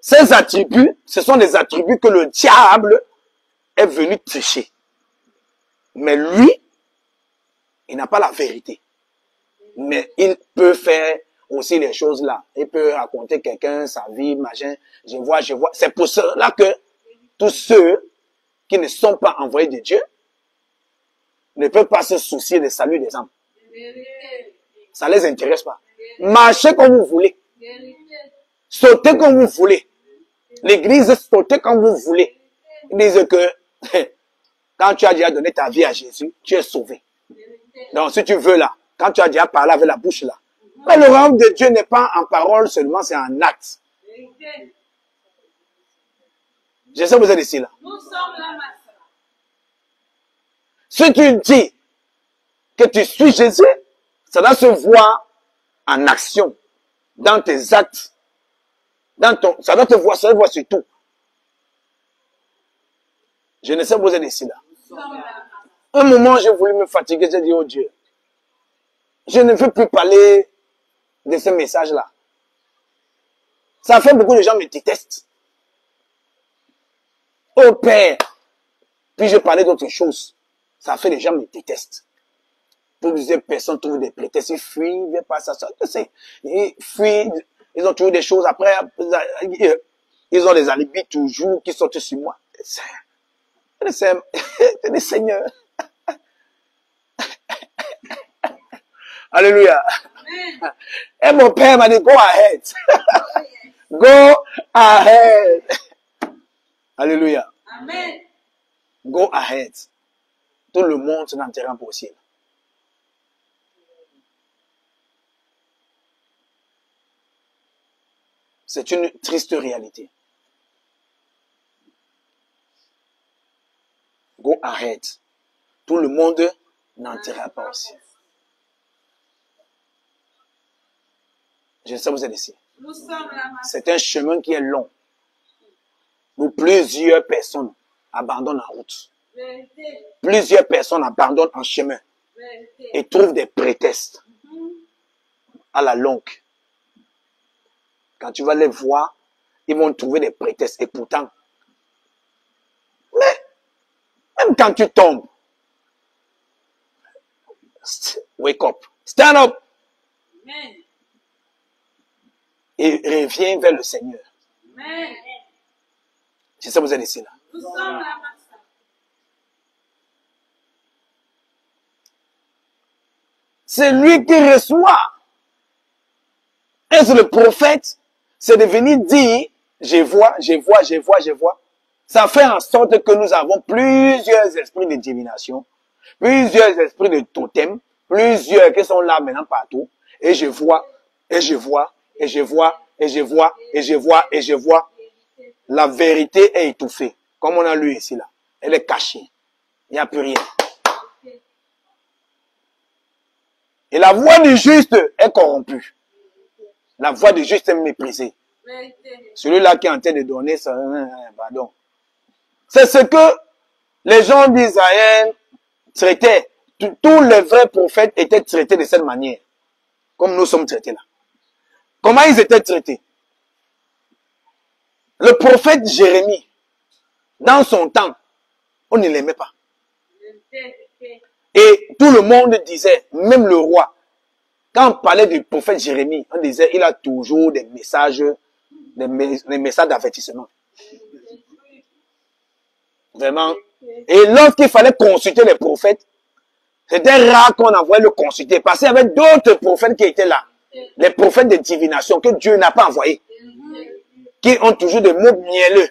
Ces attributs, ce sont des attributs que le diable est venu tricher. Mais lui, il n'a pas la vérité. Mais il peut faire aussi les choses là. Il peut raconter quelqu'un, sa vie, machin. Je vois. C'est pour cela que tous ceux qui ne sont pas envoyés de Dieu ne peuvent pas se soucier du salut des âmes. Ça ne les intéresse pas. Marchez comme vous voulez. Sautez comme vous voulez. L'église, sautez comme vous voulez. Ils disent que quand tu as déjà donné ta vie à Jésus, tu es sauvé. Donc, si tu veux là, quand tu as déjà parlé avec la bouche là, mais le royaume de Dieu n'est pas en parole seulement, c'est en acte. Je sais que vous êtes ici là.
Nous sommes là, ma soeur.
Si tu dis que tu suis Jésus, ça doit se voir en action, dans tes actes, ça doit te voir, ça doit se voir sur tout. Je ne sais pas vous êtes ici là.
Nous sommes là.
Un moment, j'ai voulu me fatiguer, j'ai dit, oh Dieu, je ne veux plus parler de ce message-là. Ça fait beaucoup de gens me détestent. Oh Père, puis je parlais d'autre chose. Ça fait des gens me détestent. Plusieurs personnes trouvent des prétextes. Ils fuient, ils ne viennent pas s'asseoir. Ils fuient, ils ont trouvé des choses. Après, ils ont des alibis toujours qui sortent sur moi. C'est des seigneurs. Alléluia. Et mon père m'a dit, go ahead. Go ahead. Alléluia.
Amen.
Go ahead. Tout le monde est en terrain possible. C'est une triste réalité. Go ahead. Tout le monde n'enterrera pas aussi. Je sais vous êtes ici. C'est un chemin qui est long. Où plusieurs personnes abandonnent en route. Plusieurs personnes abandonnent en chemin. Et trouvent des prétextes. À la longue. Quand tu vas les voir, ils vont trouver des prétextes. Et pourtant, mais même quand tu tombes, wake up, stand up.
Amen.
Et reviens vers le Seigneur.
Amen.
C'est ça, vous êtes ici là.
Nous sommes là.
C'est lui qui reçoit. Est-ce le prophète? C'est de venir dire, je vois. Ça fait en sorte que nous avons plusieurs esprits de divination, plusieurs esprits de totem, plusieurs qui sont là maintenant partout. Et je vois. La vérité est étouffée. Comme on a lu ici là. Elle est cachée. Il n'y a plus rien. Et la voix du juste est corrompue. La voix du juste est méprisée. Celui-là qui est en train de donner, pardon. C'est ce que les gens d'Israël traitaient. Tous les vrais prophètes étaient traités de cette manière. Comme nous sommes traités là. Comment ils étaient traités? Le prophète Jérémie, dans son temps, on ne l'aimait pas. Et tout le monde disait, même le roi, quand on parlait du prophète Jérémie, on disait, il a toujours des messages d'avertissement. Vraiment. Et lorsqu'il fallait consulter les prophètes, c'était rare qu'on envoyait le consulter, parce qu'il y avait d'autres prophètes qui étaient là. Les prophètes de divination que Dieu n'a pas envoyés. Qui ont toujours des mots mielleux.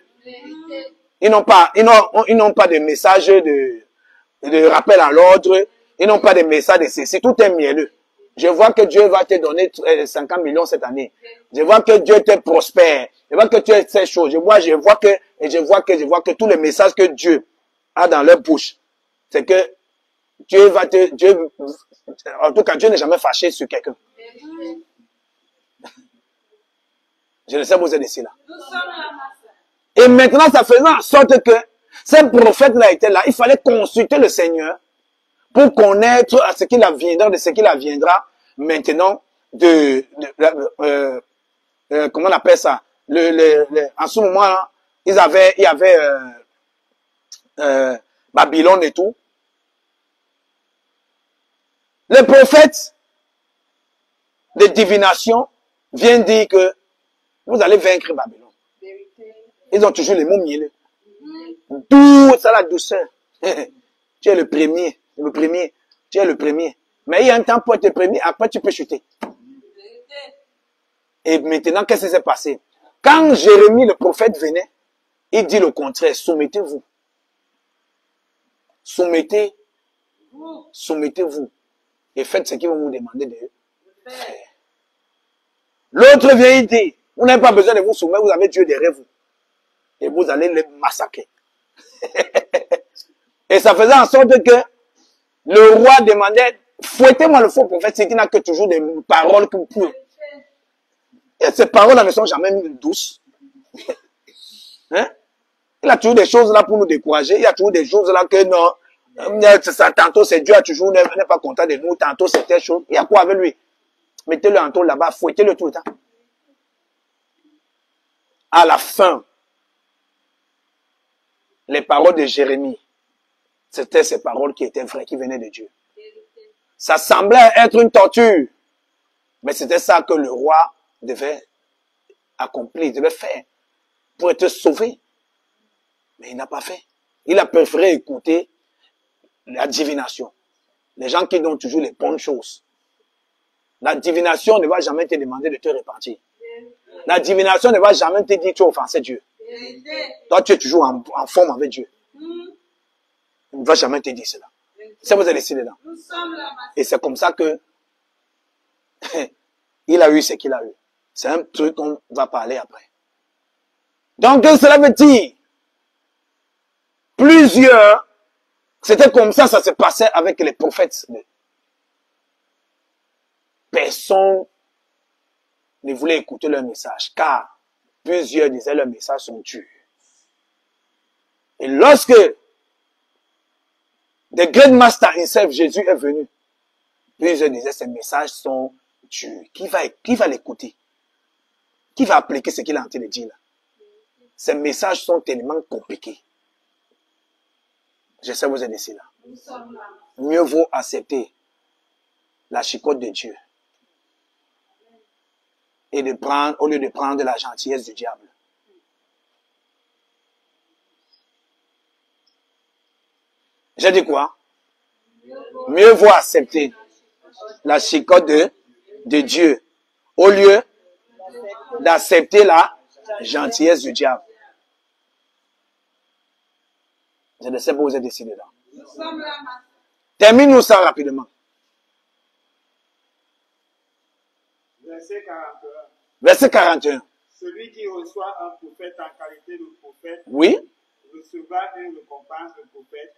Ils n'ont pas de message de rappel à l'ordre. Ils n'ont pas de message de ceci. Tout est mielleux. Je vois que Dieu va te donner 50 millions cette année. Je vois que Dieu te prospère. Je vois que tu es ces choses. Je vois que tous les messages que Dieu a dans leur bouche, c'est que en tout cas, Dieu n'est jamais fâché sur quelqu'un. Je ne sais pas vous êtes ici là. Et maintenant, ça faisait en sorte que ces prophètes-là étaient là. Il fallait consulter le Seigneur pour connaître à ce qu'il adviendra, de ce qu'il adviendra maintenant comment on appelle ça? En ce moment-là, il y avait Babylone et tout. Le prophète de divination vient dire que vous allez vaincre Babylone. Ils ont toujours les mots mielleux. Tout ça, la douceur. Tu es le premier. Tu es le premier. Mais il y a un temps pour être premier, après tu peux chuter. Et maintenant, qu'est-ce qui s'est passé? Quand Jérémie, le prophète, venait, il dit le contraire. Soumettez-vous. Soumettez-vous. Et faites ce qu'ils vont vous demander de faire. L'autre vient, il dit, vous n'avez pas besoin de vous soumettre, vous avez Dieu derrière vous. Et vous allez les massacrer. Et ça faisait en sorte que le roi demandait, fouettez-moi le faux prophète, c'est qu'il n'a que toujours des paroles que vous pouvez. Et ces paroles-là ne sont jamais douces. Hein? Il y a toujours des choses là pour nous décourager. Il y a toujours des choses là que non. Tantôt c'est Dieu, toujours n'est pas content de nous. Tantôt c'est telle chose. Il y a quoi avec lui? Mettez-le en tôle là-bas, fouettez-le tout le temps. À la fin, les paroles de Jérémie, c'était ces paroles qui étaient vraies, qui venaient de Dieu. Ça semblait être une torture. Mais c'était ça que le roi devait accomplir, devait faire pour être sauvé. Mais il n'a pas fait. Il a préféré écouter la divination. Les gens qui donnent toujours les bonnes choses. La divination ne va jamais te demander de te repentir. La divination ne va jamais te dire que tu as offensé Dieu. Toi, tu es toujours en forme avec Dieu. Il ne va jamais te dire cela. Ça vous a laissé dedans. Et c'est comme ça que il a eu ce qu'il a eu. C'est un truc qu'on va parler après. Donc, cela veut dire plusieurs, c'était comme ça se passait avec les prophètes. Personne ne voulait écouter leur message, car plusieurs disaient leurs messages sont durs. Et lorsque the great master himself, Jésus, est venu, plusieurs disaient ces messages sont durs. Qui va l'écouter? Qui va appliquer ce qu'il est en train de dire là? Ces messages sont tellement compliqués. Je sais vous aider ici là. Mieux vaut accepter la chicotte de Dieu et de prendre, au lieu de prendre la gentillesse du diable. J'ai dit quoi? Mieux vaut accepter la chicotte de Dieu au lieu d'accepter la gentillesse du diable. Je ne sais pas où vous êtes décidé là. Termine-nous ça rapidement.
Verset 41.
Verset 41.
Celui qui reçoit un prophète en qualité de prophète,
oui,
recevra une récompense de prophète.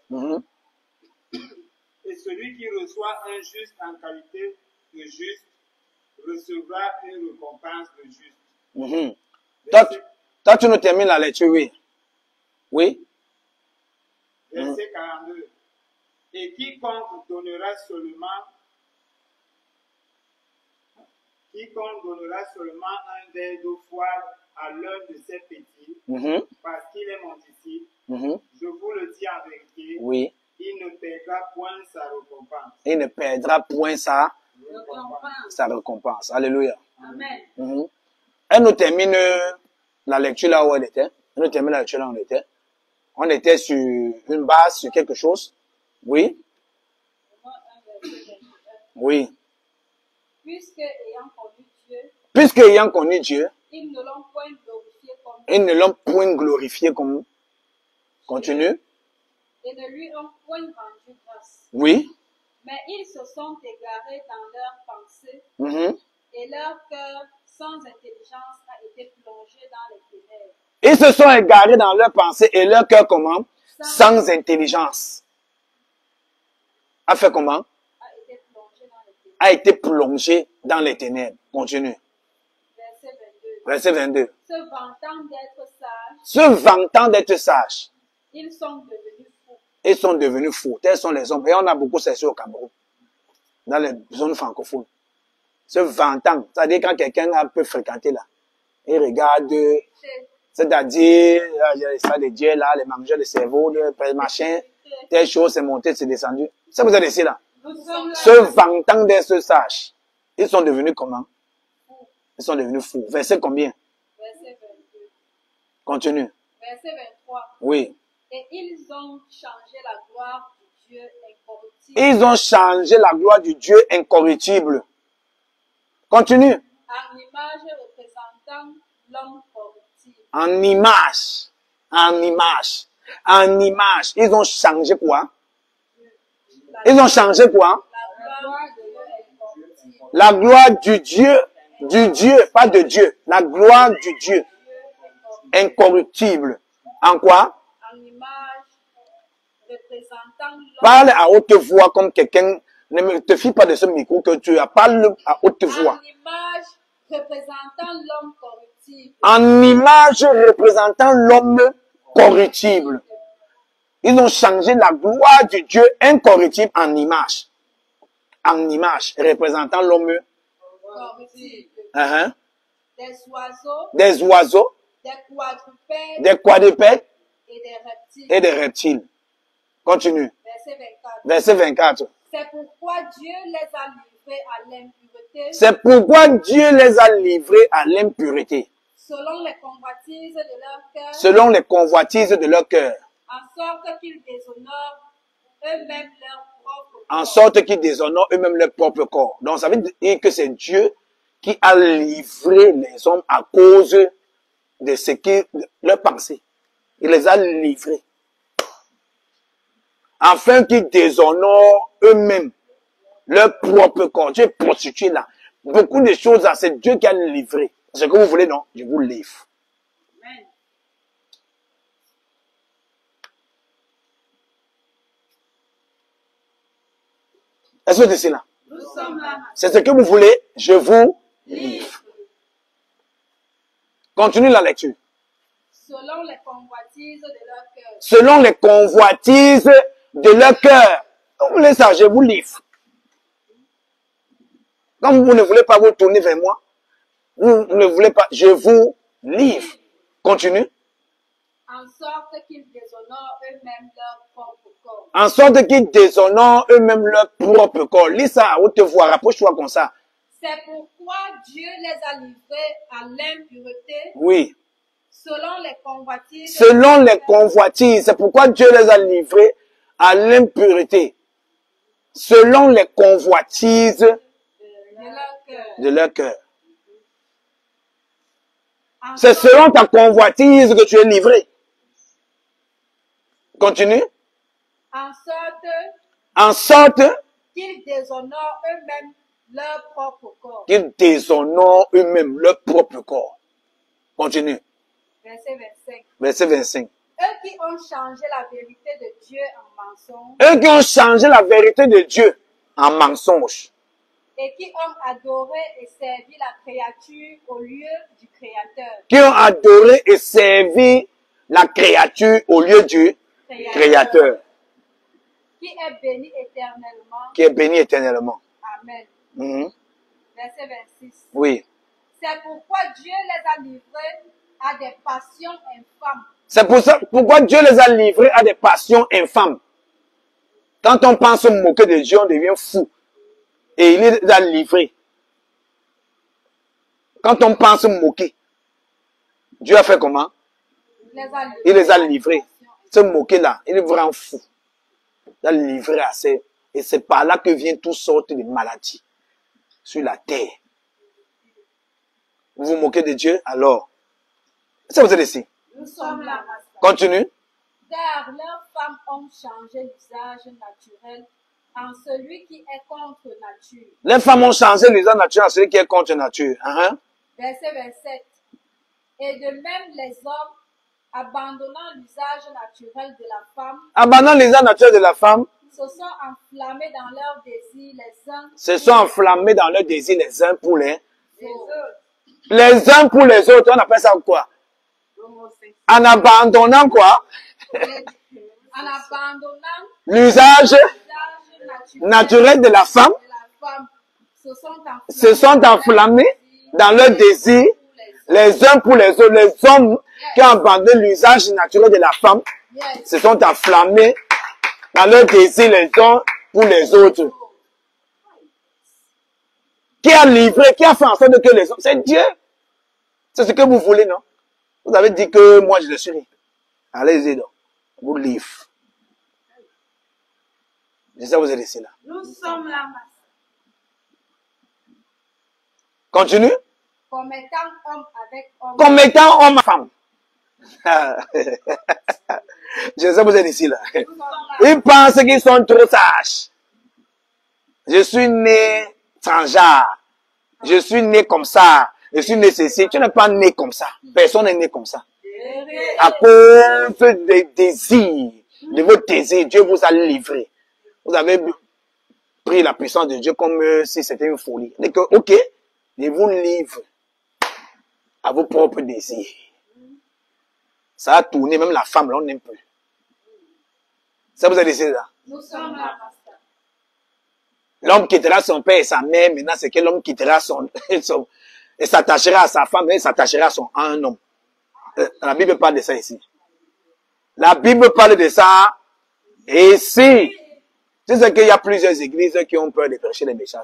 Et celui qui reçoit un juste en qualité de juste, recevra une récompense de juste.
Toi, tu nous termines la lecture, oui. Oui.
Verset 42. Et quiconque donnera seulement un verre d'eau froide à l'un de ses petits, parce qu'il est mon disciple, je vous le dis en vérité,
oui,
il ne perdra point sa récompense.
Il ne perdra point sa récompense. Alléluia.
Amen.
Elle nous termine la lecture là où elle était. Elle nous termine la lecture là où on était. On était sur une base, sur quelque chose. Oui. Oui.
Puisque
ayant connu Dieu,
ils ne l'ont point
glorifié comme continue.
Et ne lui ont point rendu grâce.
Oui.
Mais ils se sont égarés dans leurs pensées et leur cœur sans intelligence a été plongé dans les ténèbres.
Ils se sont égarés dans leurs pensées et leur cœur comment? Sans intelligence. A fait comment? A été plongé dans les ténèbres. Continue. Verset 22. Se vantant d'être sages.
Ils sont devenus fous.
Ils sont devenus fous. Tels sont les hommes. Et on a beaucoup cessé au Cameroun. Dans les zones francophones. Se vantant. C'est-à-dire quand quelqu'un a peu fréquenté là. Il regarde. C'est-à-dire, ça de Dieu là, les mangeurs de cerveau, les machins. Telle chose, c'est monté, c'est descendu. Ça vous êtes ici là. Se vantant d'être sages. Ils sont devenus comment? Ils sont devenus fous. Verset combien?
Verset 22.
Continue.
Verset 23.
Oui.
Et ils ont changé la gloire du Dieu incorruptible.
Ils ont changé la gloire du Dieu incorruptible. Continue.
En image représentant l'homme corruptible.
En image. Ils ont changé quoi? Ils ont changé quoi? La gloire du Dieu, pas de Dieu. La gloire du Dieu incorruptible. En quoi?
En image représentant l'homme.
Parle à haute voix comme quelqu'un. Ne te fie pas de ce micro que tu as. Parle à haute voix.
En image représentant l'homme corruptible.
En image représentant l'homme corruptible. Ils ont changé la gloire du Dieu incorruptible en image. En image, représentant l'homme
corruptible.
Des oiseaux. Des quadrupèdes.
Et des reptiles.
Continue.
Verset 24.
Verset 24.
C'est pourquoi Dieu les a livrés à l'impureté.
C'est pourquoi Dieu les a livrés à l'impureté.
Selon les convoitises de leur cœur.
Selon les convoitises de leur cœur.
En sorte qu'ils déshonorent eux-mêmes leur propre corps.
En sorte qu'ils déshonorent eux-mêmes leur propre corps. Donc ça veut dire que c'est Dieu qui a livré les hommes à cause de ce qui leur pensée. Il les a livrés. Afin qu'ils déshonorent eux-mêmes leur propre corps. Dieu est prostitué là. Beaucoup de choses là, c'est Dieu qui a livré. Ce que vous voulez, non? Je vous livre.
Amen.
Est-ce que c'est là?
Nous sommes là.
C'est ce que vous voulez, je vous livre. Continue la lecture.
Selon les convoitises de leur cœur.
Selon les convoitises de leur cœur. Vous voulez ça, je vous livre. Comme vous ne voulez pas vous tourner vers moi, vous ne voulez pas, je vous livre. Continue.
En sorte qu'ils déshonorent eux-mêmes leur propre corps.
En sorte qu'ils déshonorent eux-mêmes leur propre corps. Lis ça à haute voix, rapproche-toi comme ça.
C'est pourquoi Dieu les a livrés à l'impureté.
Oui.
Selon les convoitises.
Selon les convoitises. C'est pourquoi Dieu les a livrés à l'impureté. Selon les convoitises de leur cœur. C'est selon ta convoitise que tu es livré. Continue. En sorte
qu'ils déshonorent eux-mêmes leur propre corps.
Qu'ils déshonorent eux-mêmes leur propre corps. Continue.
Verset 25.
Verset 25.
Eux qui ont changé la vérité de Dieu en mensonge.
Eux qui ont changé la vérité de Dieu en mensonge.
Et qui ont adoré et servi la créature au lieu du Créateur.
Qui ont adoré et servi la créature au lieu du Créateur.
Qui est béni éternellement.
Qui est béni éternellement.
Amen. Verset 26.
Oui.
C'est pourquoi Dieu les a livrés à des passions infâmes.
C'est pourquoi Dieu les a livrés à des passions infâmes. Quand on pense se moquer de Dieu, on devient fou. Et il les a livrés. Quand on pense se moquer, Dieu a fait comment? Il les a livrés. Se moquer là, il est vraiment fou. Il a livré à ces... Et c'est par là que viennent toutes sortes de maladies sur la terre. Vous vous moquez de Dieu, alors. Est-ce que vous êtes ici?
Nous sommes là.
Continue.
Car leurs femmes ont changé l'usage naturel en celui qui est contre nature.
Les femmes ont changé l'usage naturel en celui qui est contre nature.
Verset 27. Et de même les hommes, abandonnant l'usage naturel de la femme,
abandonnant l'usage naturel de la femme,
se sont enflammés dans leurs désirs les uns.
Se sont enflammés dans leurs désirs les uns pour les
autres.
Les uns pour les autres, on appelle ça quoi? En abandonnant quoi?
En abandonnant
l'usage naturel de la femme, se sont enflammés dans leurs désirs les uns pour les autres. Les hommes qui ont abandonné l'usage naturel de la femme se sont enflammés dans leurs désirs les uns pour les autres. Qui a livré, qui a fait en sorte que les hommes... C'est Dieu. C'est ce que vous voulez, non? Vous avez dit que moi je le suis. Allez-y donc. Vous livre. Je sais que vous êtes ici là.
Nous sommes là.
Continue.
Comme étant homme avec homme.
Comme étant homme à femme. Je sais que vous êtes ici là. Ils pensent qu'ils sont trop sages. Je suis né transgenre. Je suis né comme ça. Je suis né ceci. Tu n'es pas né comme ça. Personne n'est né comme ça. À cause des désirs, de vos désirs, Dieu vous a livré. Vous avez pris la puissance de Dieu comme si c'était une folie. Donc, ok, il vous livre à vos propres désirs. Ça a tourné, même la femme, là, on n'aime plus. Ça vous a laissé là? Nous sommes là. L'homme quittera son père et sa mère, maintenant c'est que l'homme quittera et s'attachera à sa femme et s'attachera à un homme. La Bible parle de ça ici. La Bible parle de ça ici. Tu sais qu'il y a plusieurs églises qui ont peur de prêcher les méchants.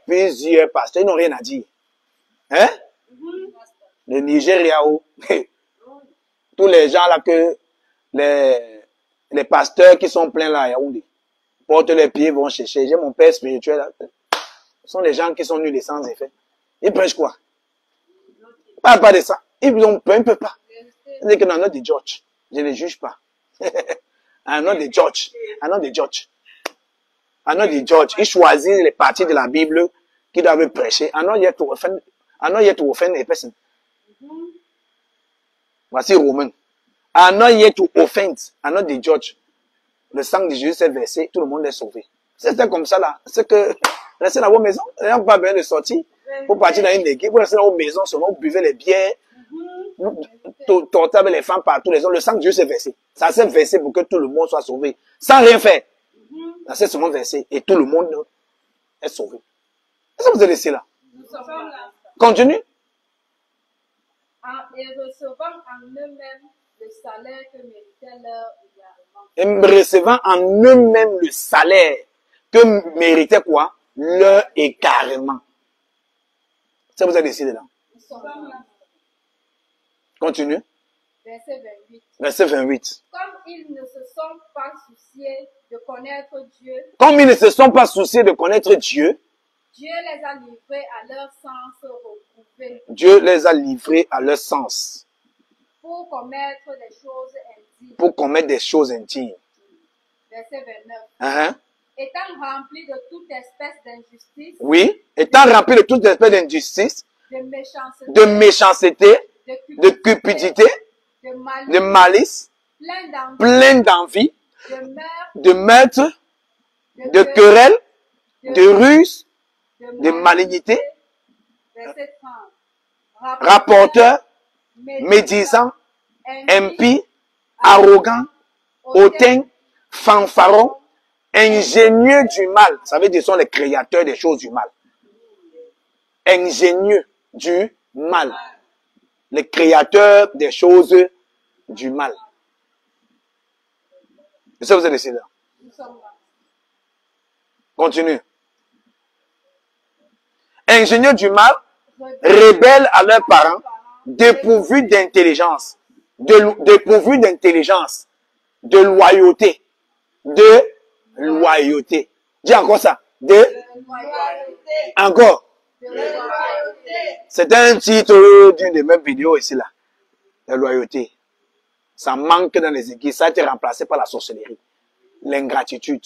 Plusieurs pasteurs, ils n'ont rien à dire. Hein? Le Nigeria, tous les gens là que les pasteurs qui sont pleins là à Yaoundé portent les pieds, vont chercher. J'ai mon père spirituel là. Ce sont les gens qui sont nuls et sans effet. Ils prêchent quoi? Parle pas de ça. Ils ont peur, ils ne peuvent pas. C'est que dans notre de George, je ne les juge pas. Un nom de George. Un nom de George. Un nom de George. Il choisit les parties de la Bible qui doivent prêcher. Un nom yet to offend a person. Voici Romain. Un nom yet to offend. Un nom de George. Le sang de Jésus s'est versé, tout le monde est sauvé. C'était comme ça là. C'est que, restez dans vos maisons. Vous n'avez pas besoin de sortir. Pour partir dans une église. Vous restez dans vos maisons, seulement vous buvez les bières. Tortez avec les femmes partout. Le sang de Dieu s'est versé. Ça s'est versé pour que tout le monde soit sauvé. Sans rien faire. Ça s'est seulement versé. Et tout le monde est sauvé. Est-ce que vous êtes laissé là? Continue.
Et recevant en eux-mêmes le salaire que méritait leur égarement.
Et recevant en eux-mêmes le salaire que méritait quoi? Leur égarement. Ça vous a décidé là. Continue.
Verset 28.
Verset 28.
Comme ils ne se sont pas souciés de connaître Dieu.
Comme ils ne se sont pas souciés de connaître Dieu.
Dieu les a livrés à leur sens retrouvé.
Dieu les a livrés à leur sens.
Pour commettre des choses indignes.
Pour commettre des choses indignes.
Verset 29. Étant remplis de toute espèce d'injustice.
Oui. Étant remplis de toute espèce d'injustice.
De
méchanceté. De cupidité. De malice. Plein d'envie. De meurtre. De querelle. De ruse. De malignité.
Verset 30.
Rapporteur. Médisant. Impie. Arrogant. Hautain. Fanfaron. Ingénieux du mal. Ça veut dire, ce sont les créateurs des choses du mal. Ingénieux du mal. Les créateurs des choses du mal. Et ça, vous êtes ici là. Continue. Ingénieux du mal, rebelles à leurs parents, dépourvus d'intelligence, dépourvus d'intelligence, de loyauté, de loyauté. Dis encore ça. De loyauté. Encore. C'est un titre d'une de mes vidéos ici là. La loyauté. Ça manque dans les églises. Ça a été remplacé par la sorcellerie. L'ingratitude.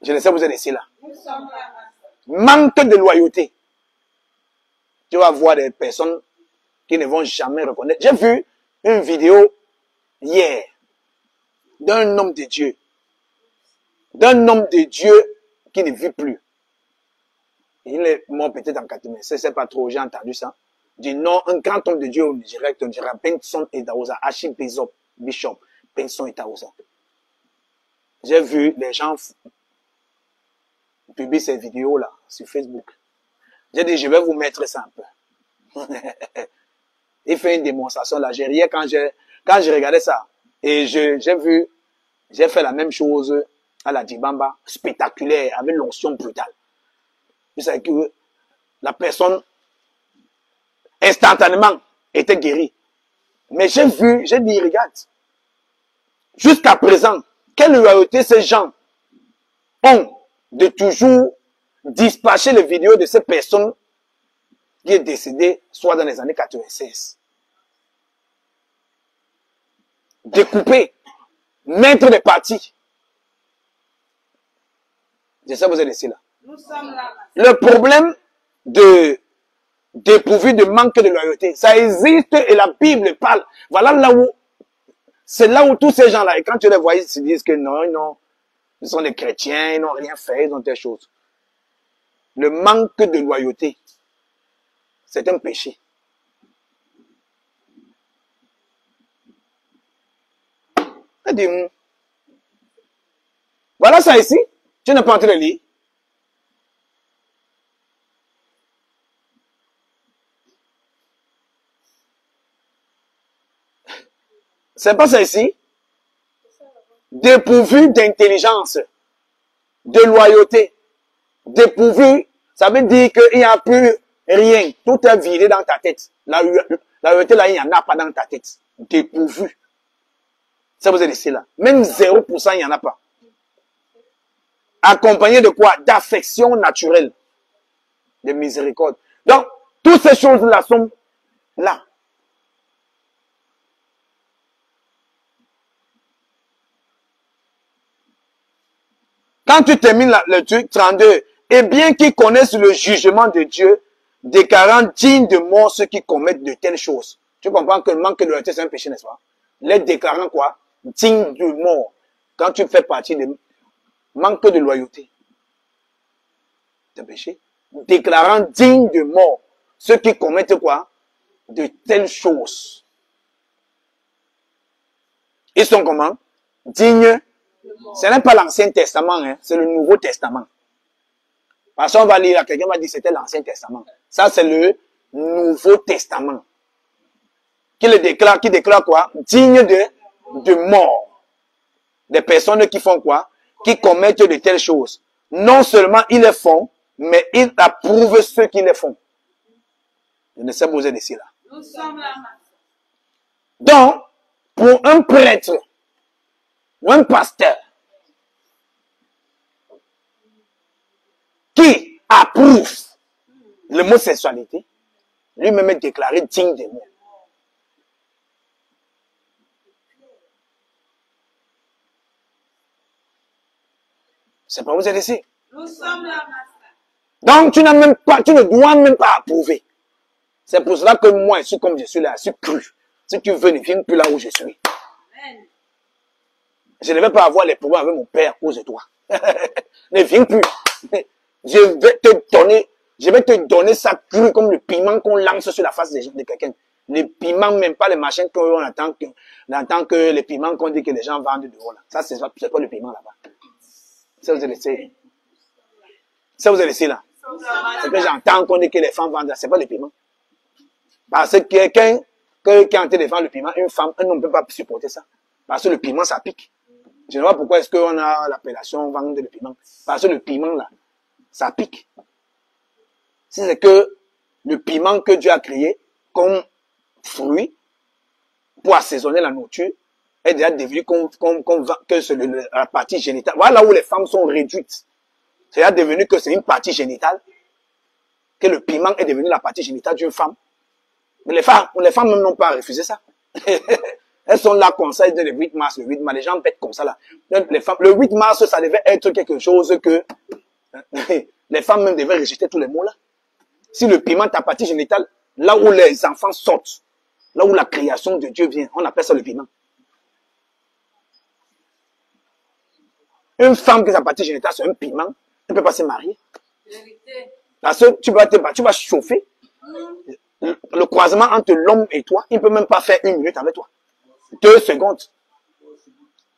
Je ne sais vous êtes ici là. Manque de loyauté. Tu vas voir des personnes qui ne vont jamais reconnaître. J'ai vu une vidéo hier d'un homme de Dieu. D'un homme de Dieu qui ne vit plus. Il est mort peut-être en 86, c'est pas trop, j'ai entendu ça. Du nom, un grand homme de Dieu au direct, on dira Benson Idahosa, Achille Bishop, Benson Idahosa. J'ai vu les gens publier ces vidéos-là sur Facebook. J'ai dit, je vais vous mettre ça un peu. Il fait une démonstration là. J'ai rien quand j'ai regardé ça. Et j'ai fait la même chose à la Dibamba, spectaculaire, avec l'onction brutale. Vous savez que la personne, instantanément, était guérie. Mais j'ai dit, regarde, jusqu'à présent, quelle loyauté ces gens ont de toujours dispatcher les vidéos de ces personnes qui est décédée, soit dans les années 96. Découper, mettre des parties. C'est ça, vous êtes ici là.
Nous sommes là.
Le problème dépourvu de manque de loyauté, ça existe et la Bible parle. Voilà là où, c'est là où tous ces gens-là, et quand tu les vois, ils se disent que non, ils sont des chrétiens, ils n'ont rien fait, ils ont des choses. Le manque de loyauté, c'est un péché. Voilà ça ici. Tu n'es pas en train de lire. C'est pas ça ici. Dépourvu d'intelligence. de loyauté, dépourvu, ça veut dire qu'il n'y a plus rien. Tout est vidé dans ta tête. La loyauté, là, il n'y en a pas dans ta tête. Dépourvu. Ça vous est laissé là. Même 0%, il n'y en a pas. Accompagné de quoi? D'affection naturelle. De miséricorde. Donc, toutes ces choses-là sont là. Quand tu termines le truc 32, et bien qu'ils connaissent le jugement de Dieu, déclarant digne de mort ceux qui commettent de telles choses. Tu comprends que le manque de loyauté, c'est un péché, n'est-ce pas? Les déclarant quoi? Digne de mort. Quand tu fais partie de manque de loyauté, c'est un péché. Déclarant digne de mort ceux qui commettent quoi? De telles choses. Ils sont comment? Dignes. Ce n'est pas l'Ancien Testament, hein, c'est le Nouveau Testament. Parce qu'on va lire, quelqu'un m'a dit que c'était l'Ancien Testament. Ça, c'est le Nouveau Testament. Qui déclare quoi? Digne de mort. Des personnes qui font quoi? Qui commettent de telles choses. Non seulement ils les font, mais ils approuvent ceux qui les font. Je ne sais pas vous êtes ici là.
Nous sommes là.
Donc, pour un prêtre, ou un pasteur, qui approuve l'homosexualité, lui-même est déclaré digne de mort. C'est pas vous êtes ici.
Nous sommes là.
Donc, tu ne dois même pas approuver. C'est pour cela que moi, je suis comme je suis là, je suis cru. Si tu veux, ne viens plus là où je suis.
Amen.
Je ne vais pas avoir les problèmes avec mon père à cause de toi. Ne viens plus. Je vais te donner ça cru comme le piment qu'on lance sur la face de quelqu'un. Les piments, même pas les machins qu'on attend que les piments qu'on dit que les gens vendent dehors là. Ça, c'est pas le piment là-bas. Ça vous avez laissé. Ça vous avez laissé là. C'est que j'entends qu'on dit que les femmes vendent là. C'est pas le piment. Parce que quelqu'un qui est en train de vendre le piment, une femme, un homme ne peut pas supporter ça. Parce que le piment, ça pique. Je ne vois pas pourquoi est-ce qu'on a l'appellation vendre le piment. Parce que le piment là, ça pique. Si c'est que le piment que Dieu a créé comme fruit pour assaisonner la nourriture est déjà devenu que c'est la partie génitale. Voilà où les femmes sont réduites. C'est déjà devenu que c'est une partie génitale. Que le piment est devenu la partie génitale d'une femme. Mais les femmes même n'ont pas refusé ça. Elles sont là comme ça, le 8 mars, les gens pètent comme ça là. Les femmes, le 8 mars, ça devait être quelque chose que les femmes même devaient rejeter tous les mots là. Si le piment, ta partie génitale, là où les enfants sortent, là où la création de Dieu vient, on appelle ça le piment. Une femme qui sa partie génitale, c'est un piment, elle ne peut pas se marier. Parce que tu vas chauffer. Le croisement entre l'homme et toi, il ne peut même pas faire 1 minute avec toi. 2 secondes.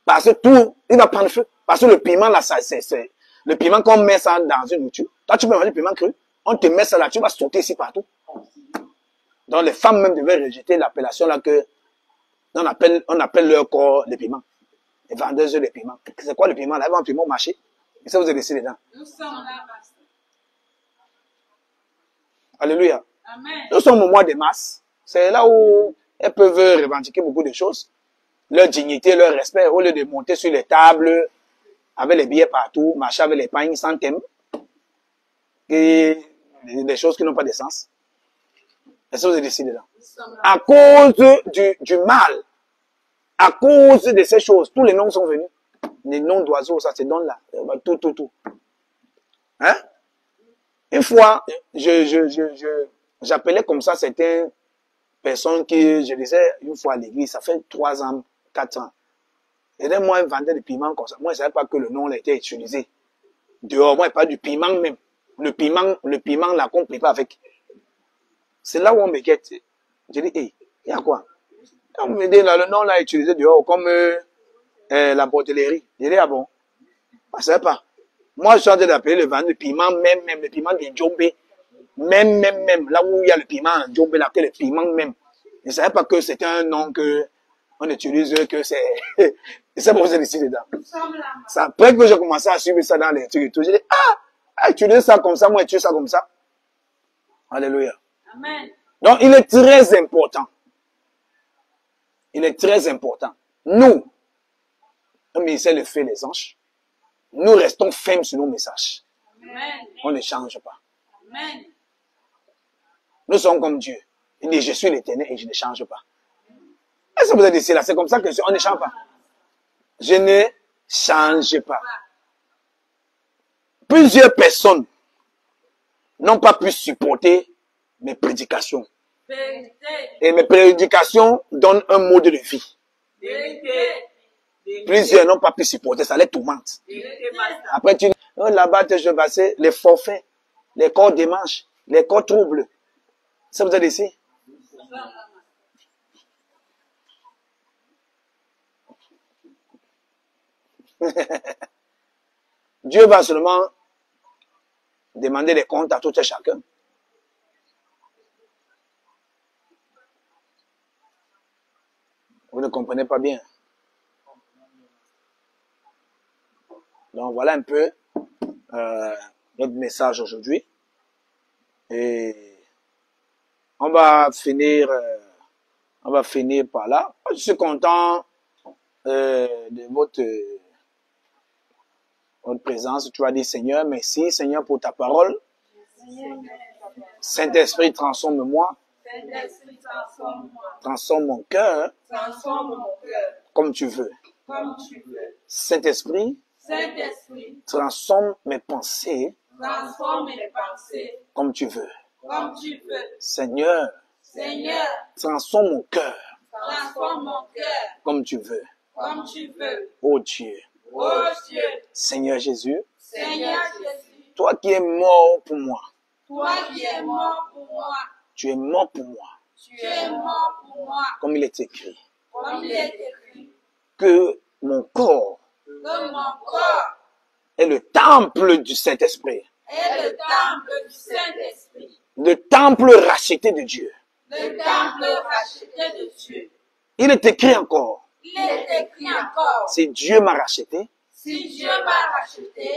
Parce que tout, il va prendre feu. Parce que le piment, là, c'est le piment qu'on met ça dans une nourriture. Toi, tu peux manger le piment cru. On te met ça là, tu vas sauter ici partout. Donc, les femmes même devaient rejeter l'appellation là que, on appelle leur corps les piments. Les vendeuses de piments. C'est quoi le piment là? Ils vendent un piment au marché. Et ça, vous avez laissé dedans.
Nous sommes là, pasteur.
Alléluia.
Amen.
Nous sommes au mois de mars. C'est là où elles peuvent revendiquer beaucoup de choses. Leur dignité, leur respect, au lieu de monter sur les tables, avec les billets partout, marcher avec les pagnes sans thème. Et des choses qui n'ont pas de sens. Est-ce que vous avez décidé là? À cause du mal, à cause de ces choses, tous les noms sont venus. Les noms d'oiseaux, ça se donne là. Tout. Hein? Une fois, j'appelais comme ça certaines personnes qui, je disais une fois à l'église, ça fait 3 ans, 4 ans. Et là, moi, ils vendaient des piments comme ça. Moi, je ne savais pas que le nom a été utilisé. Dehors, moi, pas du piment même. Le piment là, qu'on ne prépare avec. C'est là où on me guette. Je dis, hey, il y a quoi? On me dit, là, le nom là, utilisé dehors, comme la botellerie. Je dis, ah bon? Je ne savais pas. Moi, je suis en train d'appeler le vendeur de piment, même, le piment de Djombe. Même, là où il y a le piment en Djombe, là, que le piment même. Je ne savais pas que c'était un nom que On utilise que c'est... c'est pour ça ici dedans. C'est après que j'ai commencé à suivre ça dans les trucs et tout. J'ai dit, utiliser ça comme ça, moi, utiliser ça comme ça. Alléluia.
Amen.
Donc, il est très important. Il est très important. Nous, le ministère le fait les anges, nous restons fermes sur nos messages.
Amen.
On ne change pas.
Amen.
Nous sommes comme Dieu. Il dit, je suis l'Éternel et je ne change pas. Est-ce que vous êtes ici là? C'est comme ça que on ne change pas. Je ne change pas. Plusieurs personnes n'ont pas pu supporter mes prédications. Et mes prédications donnent un mode de vie. Plusieurs n'ont pas pu supporter, ça les tourmente. Après, tu dis, oh, là-bas, je vais passer les forfaits, les corps des manches, les corps troubles. Ça vous êtes ici? Dieu va seulement demander des comptes à tout et chacun. Vous ne comprenez pas bien. Donc voilà un peu notre message aujourd'hui. Et on va finir par là. Je suis content de votre présence. Tu vas dire, Seigneur, merci, Seigneur, pour ta parole. Saint-Esprit, transforme-moi. Transforme mon cœur comme tu veux. Saint-Esprit, transforme mes pensées comme tu veux. Seigneur, transforme mon cœur comme tu veux. Oh Dieu. Seigneur Jésus, toi qui es mort pour moi. Tu es mort pour moi. Comme il est écrit. Que mon corps est le temple du Saint-Esprit. Le temple racheté de Dieu. Il est écrit encore. Si Dieu m'a racheté,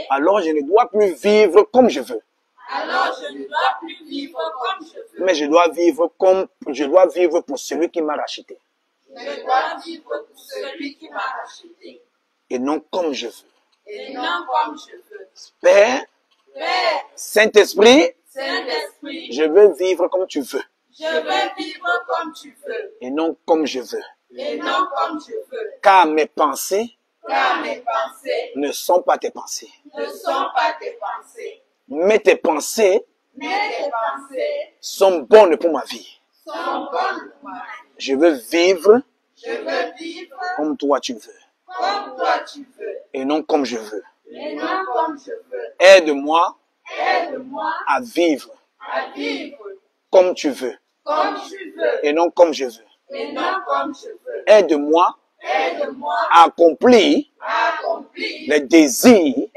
alors je ne dois plus vivre comme je veux. Mais je dois vivre pour celui qui m'a racheté. Et non comme je veux. Père, Saint-Esprit, je veux vivre comme tu veux. Et non comme je veux. Car mes pensées ne sont pas tes pensées. Mais tes pensées sont bonnes pour ma vie. Je veux vivre comme toi tu veux. Et non comme je veux. Aide-moi à vivre comme tu veux. Et non comme je veux. Aide-moi à accomplir les désirs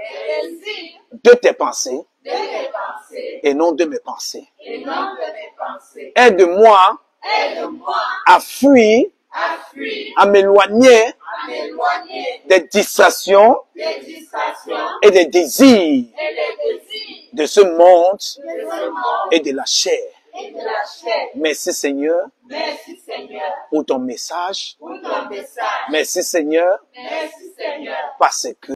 de tes pensées et non de mes pensées. Aide-moi à fuir, à m'éloigner des distractions et des désirs de ce monde et de la chair. Merci Seigneur pour ton message. Merci Seigneur parce que